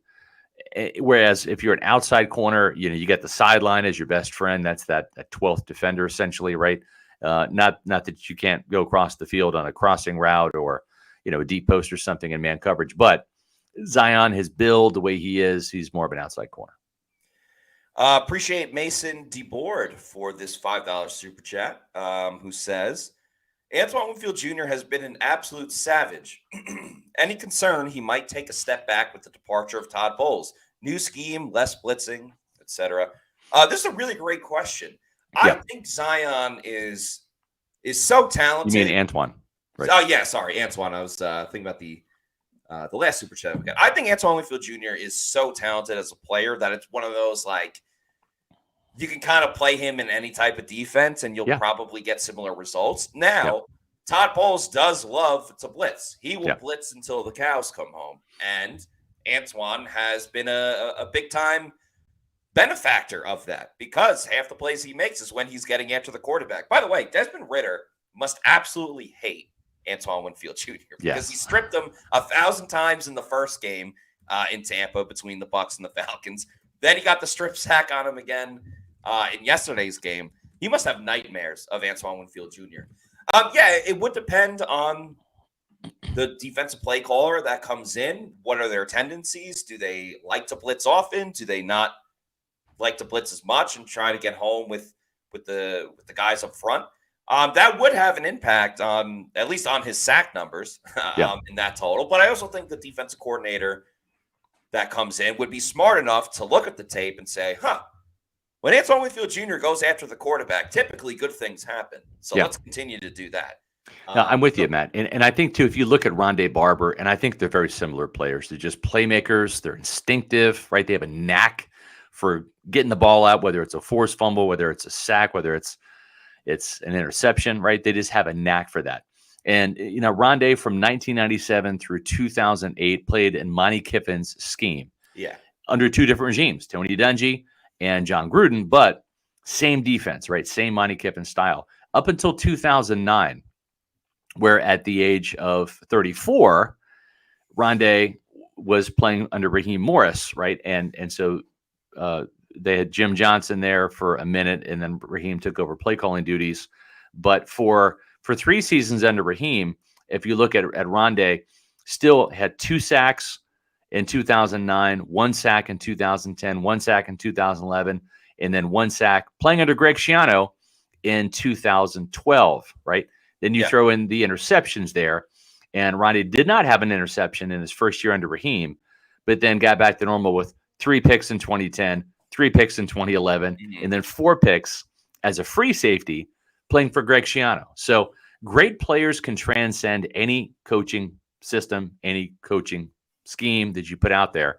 Whereas if you're an outside corner, you get the sideline as your best friend. That's that 12th defender essentially, right? Not that you can't go across the field on a crossing route or a deep post or something in man coverage, but Zion, his build, the way he is, he's more of an outside corner. Appreciate Mason DeBoard for this $5 super chat, who says, Antoine Winfield Jr. has been an absolute savage. Any concern he might take a step back with the departure of Todd Bowles? New scheme, less blitzing, etc. This is a really great question. I think Zion is so talented. You mean Antoine? Right. Oh yeah, sorry, Antoine. I was thinking about the last super chat we got. I think Antoine Winfield Jr. is so talented as a player that it's one of those you can kind of play him in any type of defense and you'll probably get similar results. Now, Todd Bowles does love to blitz. He will blitz until the cows come home. And Antoine has been a big-time benefactor of that, because half the plays he makes is when he's getting after the quarterback. By the way, Desmond Ridder must absolutely hate Antoine Winfield Jr. because he stripped him 1,000 times in the first game in Tampa between the Bucs and the Falcons. Then he got the strip sack on him again in yesterday's game. He must have nightmares of Antoine Winfield Jr. It would depend on the defensive play caller that comes in. What are their tendencies? Do they like to blitz often? Do they not like to blitz as much and try to get home with the guys up front? That would have an impact on, at least on his sack numbers in that total. But I also think the defensive coordinator that comes in would be smart enough to look at the tape and say, when Antoine Winfield Jr. goes after the quarterback, typically good things happen. So let's continue to do that. No, I'm with you, Matt. And I think, too, if you look at Rondé Barber, and I think they're very similar players. They're just playmakers. They're instinctive, right? They have a knack for getting the ball out, whether it's a forced fumble, whether it's a sack, whether it's an interception, right? They just have a knack for that. And, Rondé from 1997 through 2008 played in Monty Kiffin's scheme. Yeah. Under two different regimes, Tony Dungy and John Gruden, but same defense, right? Same Monty Kiffin style. Up until 2009, where at the age of 34, Rondé was playing under Raheem Morris, right? And so they had Jim Johnson there for a minute, and then Raheem took over play calling duties. But for 3 seasons under Raheem, if you look at Rondé, still had 2 sacks in 2009, 1 sack in 2010, 1 sack in 2011, and then 1 sack playing under Greg Schiano in 2012, right? Then you throw in the interceptions there, and Rondé did not have an interception in his first year under Raheem, but then got back to normal with 3 picks in 2010, 3 picks in 2011, and then 4 picks as a free safety playing for Greg Schiano. So great players can transcend any coaching system, any coaching scheme that you put out there.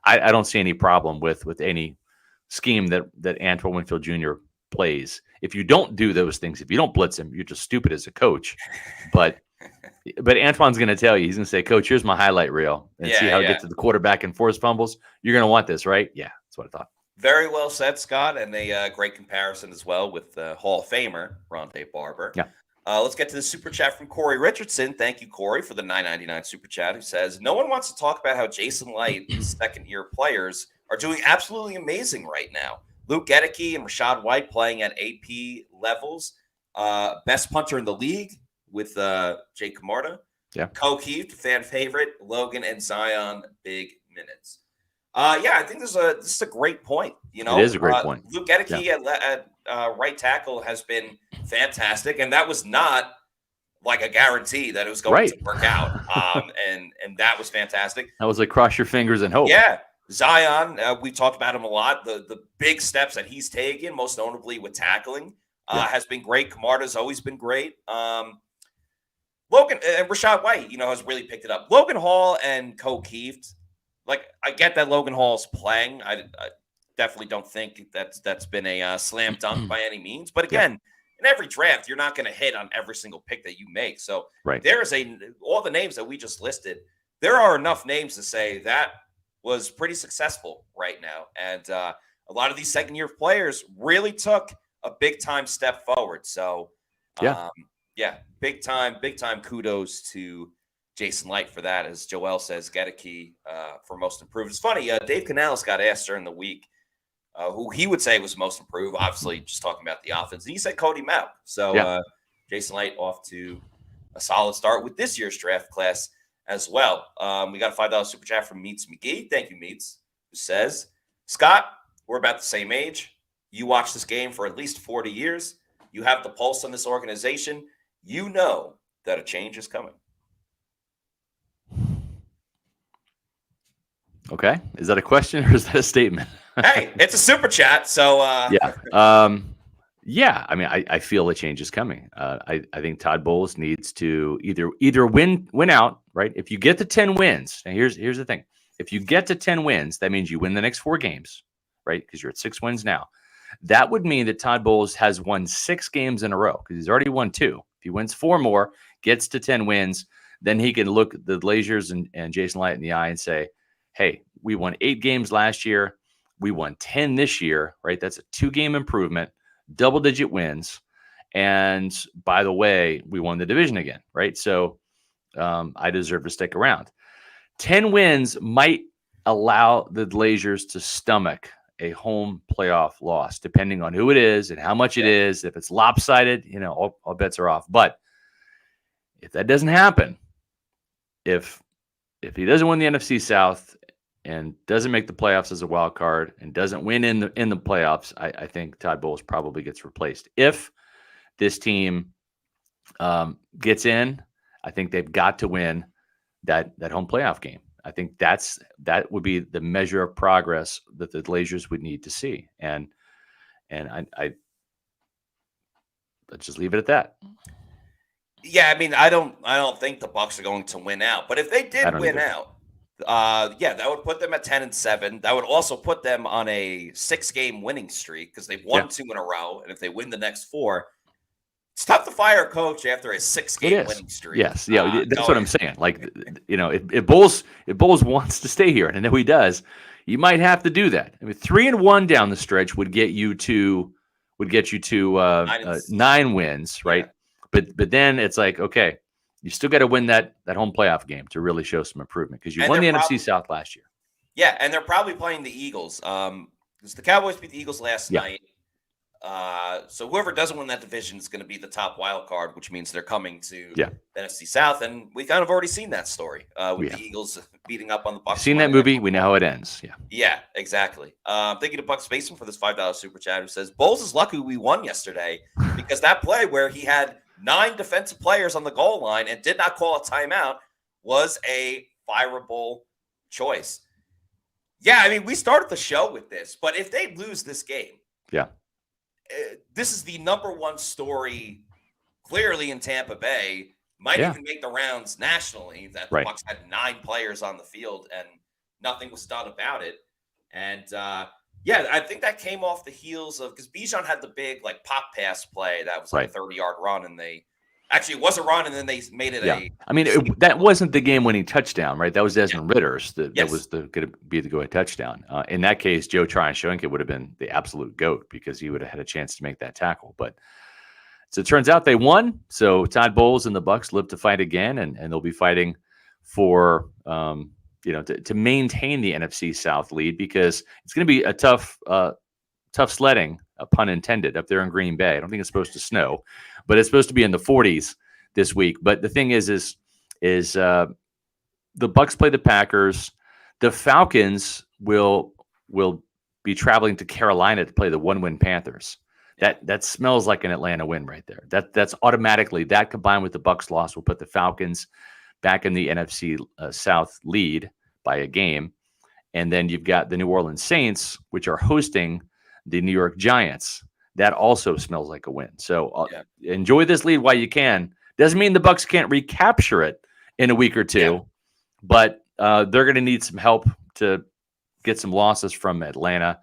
I don't see any problem with any scheme that Antoine Winfield Jr. plays. If you don't do those things, if you don't blitz him, you're just stupid as a coach. But Antoine's going to tell you, he's going to say, Coach, here's my highlight reel, and see how to get to the quarterback and force fumbles. You're going to want this, right? Yeah, that's what I thought. Very well said, Scott, and a great comparison as well with Hall of Famer Rondé Barber. Yeah. Let's get to the super chat from Corey Richardson. Thank you, Corey, for the $9.99 super chat, who says, no one wants to talk about how Jason Light's second-year players are doing absolutely amazing right now. Luke Gedeke and Rashad White playing at AP levels. Best punter in the league with Jake Camarda. Yeah. O'Keefe, fan favorite. Logan and Zion, big minutes. I think this is a great point. It is a great point. Luke Gedeke at right tackle has been fantastic, and that was not like a guarantee that it was going to work out. And that was fantastic. That was like cross your fingers and hope. Yeah. Zion, we talked about him a lot. The big steps that he's taken, most notably with tackling, has been great. Camarda's always been great. Logan and Rashad White, has really picked it up. Logan Hall and O'Keefe, I get that Logan Hall's playing. I definitely don't think that's been a slam dunk by any means. But again, in every draft, you're not going to hit on every single pick that you make. So there is all the names that we just listed. There are enough names to say that was pretty successful right now. And a lot of these second-year players really took a big-time step forward. So, big time kudos to Jason Light for that. As Joel says, Gedeke for most improved. It's funny, Dave Canales got asked during the week who he would say was most improved, obviously just talking about the offense. And he said Cody Mauch. So Jason Light off to a solid start with this year's draft class as well. We got a $5 super chat from Meets McGee. Thank you, Meets, who says, Scott, we're about the same age. You watched this game for at least 40 years. You have the pulse on this organization. You know that a change is coming. Okay. Is that a question or is that a statement? Hey, it's a super chat. So, I mean, I feel a change is coming. I think Todd Bowles needs to either win out, right? If you get to 10 wins, and here's the thing. If you get to 10 wins, that means you win the next 4 games, right? Because you're at 6 wins now. That would mean that Todd Bowles has won 6 games in a row because he's already won 2. If he wins 4 more, gets to 10 wins, then he can look the Glazers and Jason Light in the eye and say, hey, we won 8 games last year. We won 10 this year, right? That's a 2-game improvement, double-digit wins. And by the way, we won the division again, right? So I deserve to stick around. 10 wins might allow the Glazers to stomach a home playoff loss, depending on who it is and how much it is. If it's lopsided, all bets are off. But if that doesn't happen, if he doesn't win the NFC South and doesn't make the playoffs as a wild card and doesn't win in the playoffs, I think Todd Bowles probably gets replaced. If this team gets in, I think they've got to win that home playoff game. I think that would be the measure of progress that the Glazers would need to see. And I let's just leave it at that. Yeah, I mean, I don't think the Bucs are going to win out, but if they did win out, that would put them at 10-7. That would also put them on a 6-game winning streak because they've won 2 in a row, and if they win the next 4, It's tough to fire a coach after a 6-game winning streak. Yes, yeah, that's what I'm saying. Like, if Bowles wants to stay here, and I know he does, you might have to do that. I mean, 3-1 down the stretch would get you to 9 wins, right? Yeah. But then it's like, okay, you still got to win that home playoff game to really show some improvement because you won the NFC South last year. Yeah, and they're probably playing the Eagles. Because the Cowboys beat the Eagles last night. So whoever doesn't win that division is going to be the top wild card, which means they're coming to the NFC South, and we kind of already seen that story with the Eagles beating up on the Bucs. Seen that movie? We know how it ends. Yeah, exactly. Thank you to Bucs Baseman for this $5 super chat, who says Bowles is lucky we won yesterday because that play where he had 9 defensive players on the goal line and did not call a timeout was a fireable choice. Yeah, I mean, we started the show with this, but if they lose this game, this is the number one story clearly in Tampa Bay. Might even make the rounds nationally that the Bucs had 9 players on the field and nothing was done about it. And I think that came off the heels of because Bijan had the big like pop pass play that was like a 30-yard run, and it was a run, and then they made it a. I mean, that wasn't the game-winning touchdown, right? That was Desmond Ritter's. That was going to be the go-ahead touchdown. In that case, Joe Tryon-Shoyinka would have been the absolute GOAT because he would have had a chance to make that tackle. But so it turns out they won. So Todd Bowles and the Bucs live to fight again, and they'll be fighting for to maintain the NFC South lead because it's going to be a tough sledding, pun intended, up there in Green Bay. I don't think it's supposed to snow, but it's supposed to be in the 40s this week. But the thing is the Bucs play the Packers. The Falcons will be traveling to Carolina to play the 1-win Panthers. That smells like an Atlanta win right there. That's automatically, that combined with the Bucs loss will put the Falcons back in the NFC South lead by a game. And then you've got the New Orleans Saints, which are hosting the New York Giants. That also smells like a win. So enjoy this lead while you can. Doesn't mean the Bucs can't recapture it in a week or two, but they're going to need some help to get some losses from Atlanta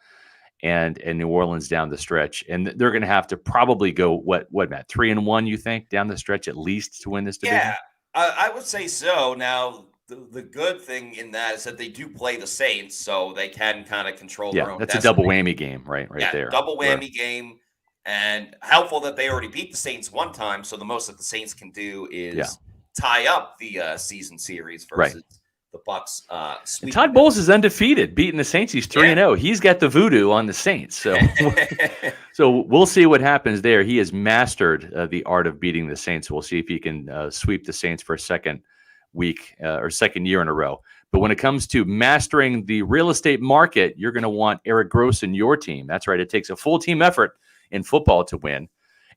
and New Orleans down the stretch. And they're going to have to probably go, what, Matt, 3-1, you think, down the stretch at least to win this division? Yeah, I would say so. Now, the good thing in that is that they do play the Saints, so they can kind of control their own destiny. A double whammy game, right there. Double whammy game. And helpful that they already beat the Saints one time, so the most that the Saints can do is tie up the season series versus the Bucs. And Todd Bowles is undefeated, beating the Saints. He's 3-0. He's got the voodoo on the Saints. So, so we'll see what happens there. He has mastered the art of beating the Saints. We'll see if he can sweep the Saints for a second week or second year in a row. But when it comes to mastering the real estate market, you're going to want Eric Gross and your team. That's right. It takes a full team effort in football to win.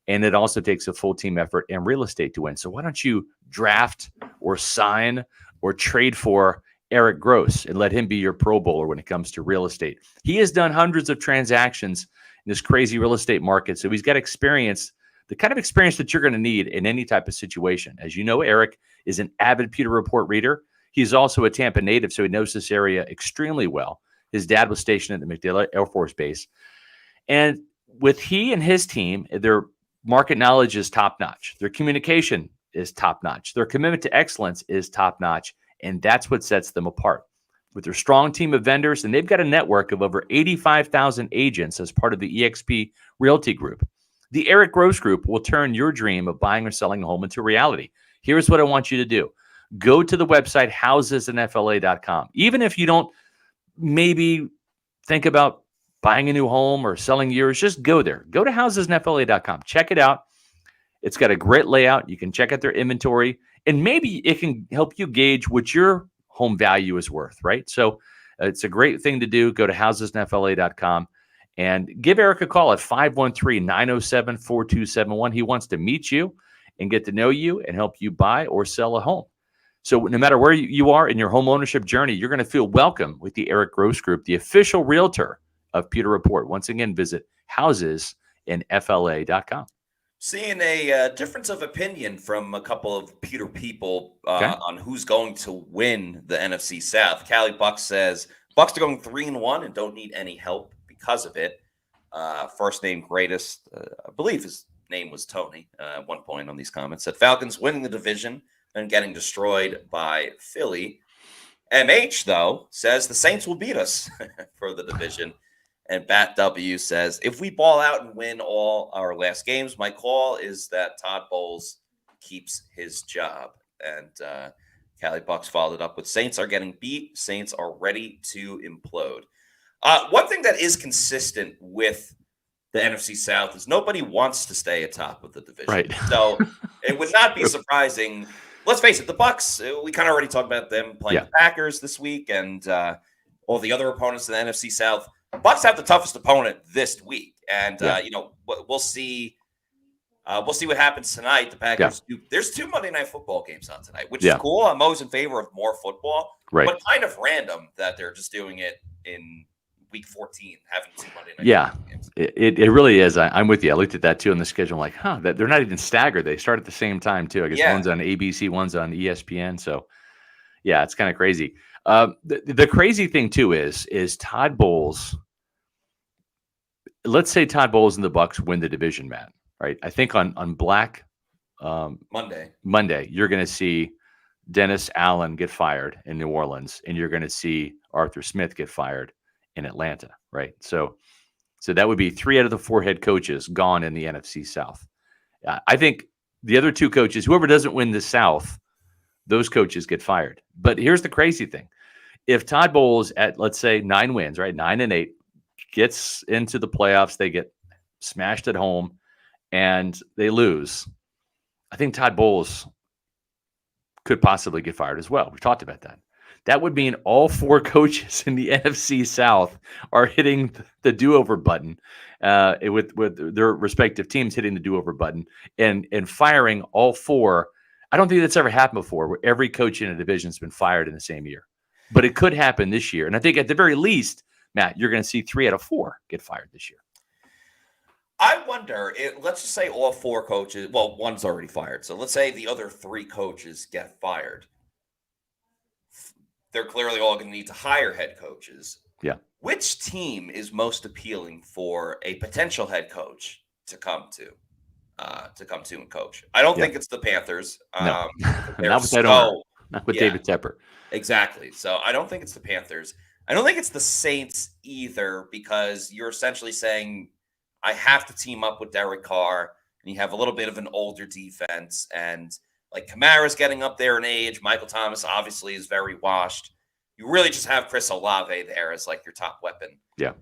And it also takes a full team effort in real estate to win. So why don't you draft or sign or trade for Eric Gross and let him be your Pro Bowler when it comes to real estate? He has done hundreds of transactions in this crazy real estate market. So he's got experience, the kind of experience that you're going to need in any type of situation. As you know, Eric is an avid Pewter Report reader. He's also a Tampa native, so he knows this area extremely well. His dad was stationed at the MacDill Air Force Base. And with he and his team, their market knowledge is top-notch. Their communication is top-notch. Their commitment to excellence is top-notch, and that's what sets them apart. With their strong team of vendors, and they've got a network of over 85,000 agents as part of the eXp Realty Group. The Eric Gross Group will turn your dream of buying or selling a home into reality. Here's what I want you to do. Go to the website housesinfla.com. Even if you don't maybe think about buying a new home or selling yours, just go there. Go to housesinfla.com. Check it out. It's got a great layout. You can check out their inventory, and maybe it can help you gauge what your home value is worth, right? So it's a great thing to do. Go to housesinfla.com and give Eric a call at 513-907-4271. He wants to meet you and get to know you and help you buy or sell a home. So no matter where you are in your home ownership journey, you're going to feel welcome with the Eric Gross Group, the official realtor of Pewter Report. Once again, visit housesinfla.com. Seeing a difference of opinion from a couple of Pewter people on who's going to win the NFC South. Callie Buck says Bucs are going 3-1 and don't need any help because of it. First name greatest, I believe, is name was Tony at one point on these comments, said Falcons winning the division and getting destroyed by Philly. MH, though, says the Saints will beat us for the division. And Bat W says, if we ball out and win all our last games, my call is that Todd Bowles keeps his job. And Cali Bucks followed up with Saints are getting beat. Saints are ready to implode. One thing that is consistent with the NFC South is nobody wants to stay atop of the division. Right. So it would not be surprising. Let's face it, the Bucs, we kind of already talked about them playing the Packers this week and all the other opponents in the NFC South. Bucs have the toughest opponent this week. And, we'll see. We'll see what happens tonight. The Packers there's 2 Monday Night Football games on tonight, which is cool. I'm always in favor of more football, but kind of random that they're just doing it in week 14, having 2 Monday Night Football games. It really is. I'm with you. I looked at that too on the schedule. I'm like, that they're not even staggered. They start at the same time too. I guess one's on ABC, one's on ESPN. So yeah, it's kind of crazy. The crazy thing too is Todd Bowles. Let's say Todd Bowles and the Bucs win the division, Matt. Right? I think on Black Monday, you're going to see Dennis Allen get fired in New Orleans, and you're going to see Arthur Smith get fired in Atlanta. Right? So that would be 3 out of the 4 head coaches gone in the NFC South. I think the other 2 coaches, whoever doesn't win the South, those coaches get fired. But here's the crazy thing: if Todd Bowles at, let's say, 9 wins, right, 9-8, gets into the playoffs, they get smashed at home, and they lose, I think Todd Bowles could possibly get fired as well. We talked about that. That would mean all 4 coaches in the NFC South are hitting the do-over button, with their respective teams hitting the do-over button and firing all 4. I don't think that's ever happened before, where every coach in a division has been fired in the same year. But it could happen this year. And I think at the very least, Matt, you're going to see 3 out of 4 get fired this year. I wonder, let's just say all 4 coaches, well, one's already fired. So let's say the other 3 coaches get fired. They're clearly all going to need to hire head coaches. Yeah. Which team is most appealing for a potential head coach to come to and coach? I don't think it's the Panthers. No. Not with that owner. Not with David Tepper. Exactly. So I don't think it's the Panthers. I don't think it's the Saints either, because you're essentially saying I have to team up with Derek Carr, and you have a little bit of an older defense, and like Kamara's getting up there in age. Michael Thomas obviously is very washed. You really just have Chris Olave there as like your top weapon. Yeah.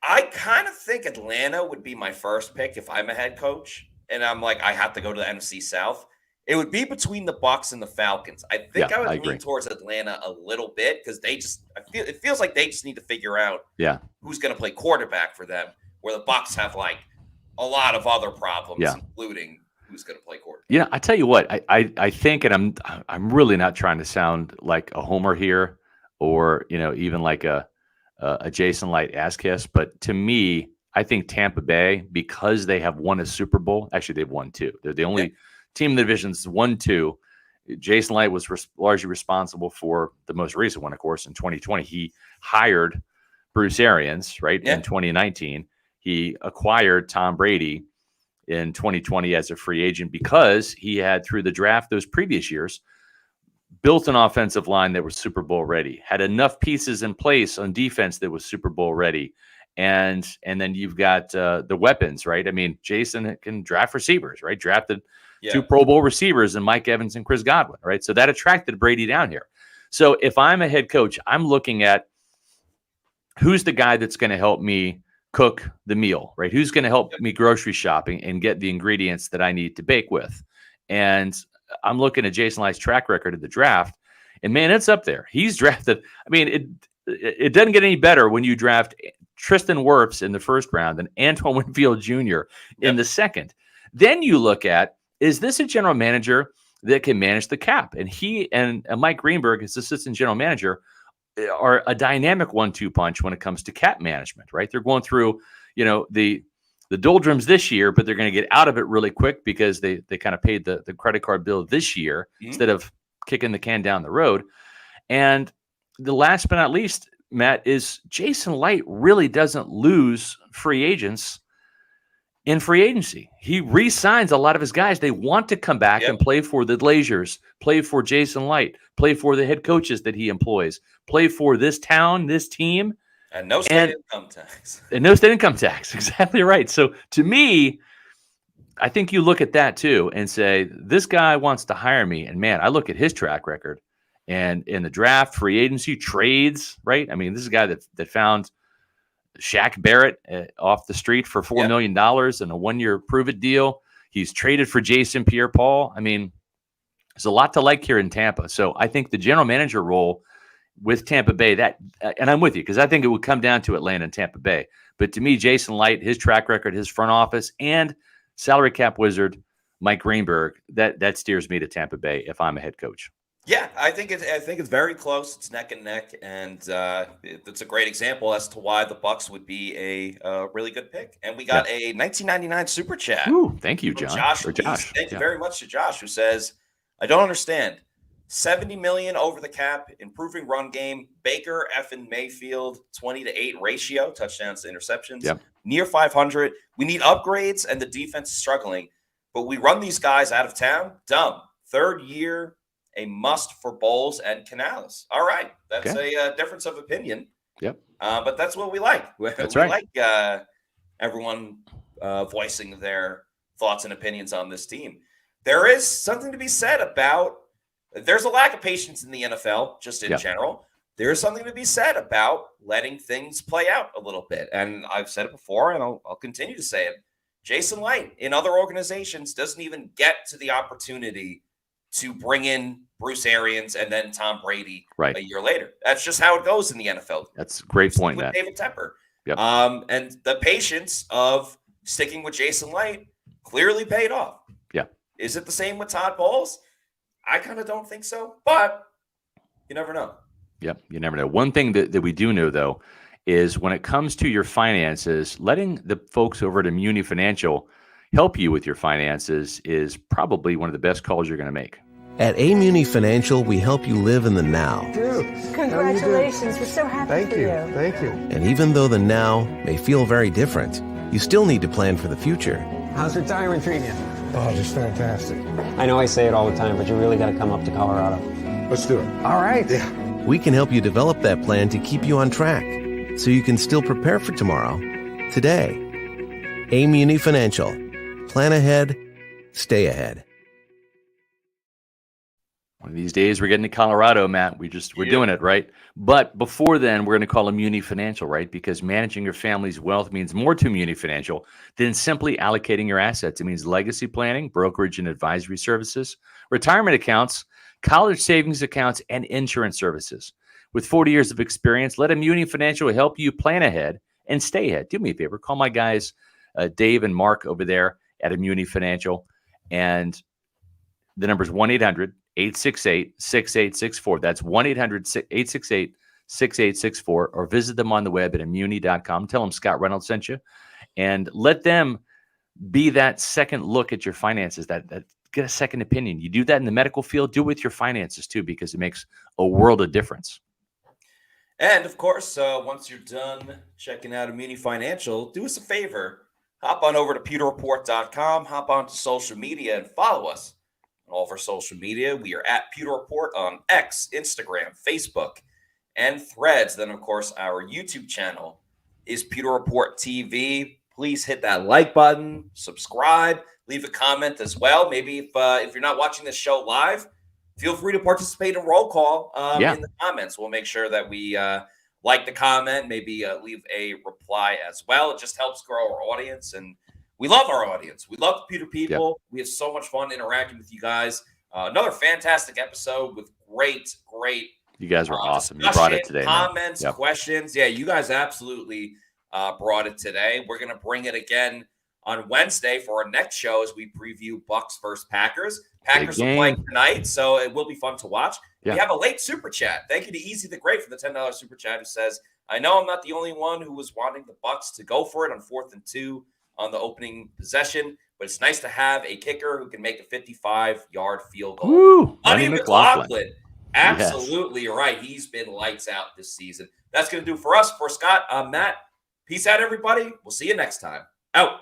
I kind of think Atlanta would be my first pick if I'm a head coach, and I'm like, I have to go to the NFC South. It would be between the Bucs and the Falcons. I think I would lean towards Atlanta a little bit, because it feels like they just need to figure out who's going to play quarterback for them, where the Bucs have like a lot of other problems, including who's going to play quarterback. Yeah, I tell you what, I think, and I'm really not trying to sound like a homer here, or even like a Jason Light ass kiss, but to me, I think Tampa Bay, because they have won a Super Bowl. Actually, they've won 2. They're the only team in the division that's won 2. Jason Light was largely responsible for the most recent one, of course, in 2020. He hired Bruce Arians, right, in 2019. He acquired Tom Brady in 2020 as a free agent, because he had, through the draft those previous years, built an offensive line that was Super Bowl ready, had enough pieces in place on defense that was Super Bowl ready. And then you've got the weapons, right? I mean, Jason can draft receivers, right? Drafted 2 Pro Bowl receivers in Mike Evans and Chris Godwin, right? So that attracted Brady down here. So if I'm a head coach, I'm looking at who's the guy that's going to help me cook the meal, right? Who's going to help me grocery shopping and get the ingredients that I need to bake with? And I'm looking at Jason Light's track record of the draft, and man, it's up there. He's drafted. I mean, it doesn't get any better when you draft Tristan Wirfs in the first round and Antoine Winfield Jr. in the second. Then you look at, is this a general manager that can manage the cap? And he and Mike Greenberg, his assistant general manager, are a dynamic 1-2 punch when it comes to cap management, right? They're going through, the doldrums this year, but they're going to get out of it really quick, because they kind of paid the credit card bill this year instead of kicking the can down the road. And the last but not least, Matt, is Jason Light really doesn't lose free agents in free agency. He re-signs a lot of his guys. They want to come back and play for the Glazers, play for Jason Light, play for the head coaches that he employs, play for this town, this team. And no state income tax. And no state income tax. Exactly right. So to me, I think you look at that too and say, this guy wants to hire me. And man, I look at his track record and in the draft, free agency, trades, right? I mean, this is a guy that found Shaq Barrett off the street for $4 million and a 1-year prove-it deal. He's traded for Jason Pierre-Paul. I mean, there's a lot to like here in Tampa. So I think the general manager role with Tampa Bay, and I'm with you because I think it would come down to Atlanta and Tampa Bay. But to me, Jason Light, his track record, his front office, and salary cap wizard Mike Greenberg, that steers me to Tampa Bay if I'm a head coach. Yeah, I think it's very close. It's neck and neck, and it's a great example as to why the Bucs would be a really good pick. And we got a 1999 super chat. Ooh, thank you, John. Josh. Thank you very much to Josh, who says, "I don't understand. $70 million over the cap, improving run game, Baker, effing Mayfield, 20-8 ratio, touchdowns to interceptions, near 500. We need upgrades, and the defense is struggling. But we run these guys out of town. Dumb. Third year, a must for Bowles and Canales." All right. That's a difference of opinion. Yep. But that's what we like. That's we right. like everyone voicing their thoughts and opinions on this team. There is something to be said about there's a lack of patience in the NFL, just in general. There is something to be said about letting things play out a little bit. And I've said it before, and I'll continue to say it. Jason Light in other organizations doesn't even get to the opportunity to bring in Bruce Arians and then Tom Brady a year later. That's just how it goes in the NFL. That's a great point, Matt. David Tepper. Yep. And the patience of sticking with Jason Light clearly paid off. Yeah. Is it the same with Todd Bowles? I kind of don't think so, but you never know. Yep, you never know. One thing that we do know, though, is when it comes to your finances, letting the folks over at Muni Financial help you with your finances is probably one of the best calls you're going to make. At Muni Financial, we help you live in the now. Dude, congratulations. We're so happy for you. Thank you. And even though the now may feel very different, you still need to plan for the future. How's retirement treating you? Oh, just fantastic. I know I say it all the time, but you really got to come up to Colorado. Let's do it. All right. Yeah. We can help you develop that plan to keep you on track so you can still prepare for tomorrow, today. Muni Financial. Plan ahead, stay ahead. One of these days we're getting to Colorado, Matt. We're doing it, right? But before then, we're going to call it Muni Financial, right? Because managing your family's wealth means more to Muni Financial than simply allocating your assets. It means legacy planning, brokerage and advisory services, retirement accounts, college savings accounts, and insurance services. With 40 years of experience, let Muni Financial help you plan ahead and stay ahead. Do me a favor. Call my guys, Dave and Mark over there at Muni Financial. And the number is 1-800-868-6864. That's 1-800-868-6864, or visit them on the web at immuni.com. Tell them Scott Reynolds sent you, and let them be that second look at your finances, that get a second opinion. You do that in the medical field, do it with your finances too, because it makes a world of difference. And of course, once you're done checking out Immuni Financial, do us a favor. Hop on over to pewterreport.com, hop onto social media, and follow us on all of our social media. We are at Pewter Report on X, Instagram, Facebook, and Threads. Then, of course, our YouTube channel is Pewter Report TV. Please hit that like button, subscribe, leave a comment as well. Maybe if you're not watching this show live, feel free to participate in roll call in the comments. We'll make sure that we like the comment, maybe leave a reply as well. It just helps grow our audience, and we love our audience. We love the Pewter people. Yep. We have so much fun interacting with you guys. Another fantastic episode with great. You guys were awesome. You brought it today. Comments, questions. Yeah, you guys absolutely brought it today. We're going to bring it again on Wednesday for our next show as we preview Bucs versus Packers. Packers are playing tonight, so it will be fun to watch. Yeah. We have a late super chat. Thank you to Easy the Great for the $10 super chat, who says, I know I'm not the only one who was wanting the Bucs to go for it on 4th and 2 on the opening possession, but it's nice to have a kicker who can make a 55-yard field goal. Woo, Honey McLaughlin. Absolutely right. He's been lights out this season. That's going to do for us. For Scott, I'm Matt. Peace out, everybody. We'll see you next time. Out.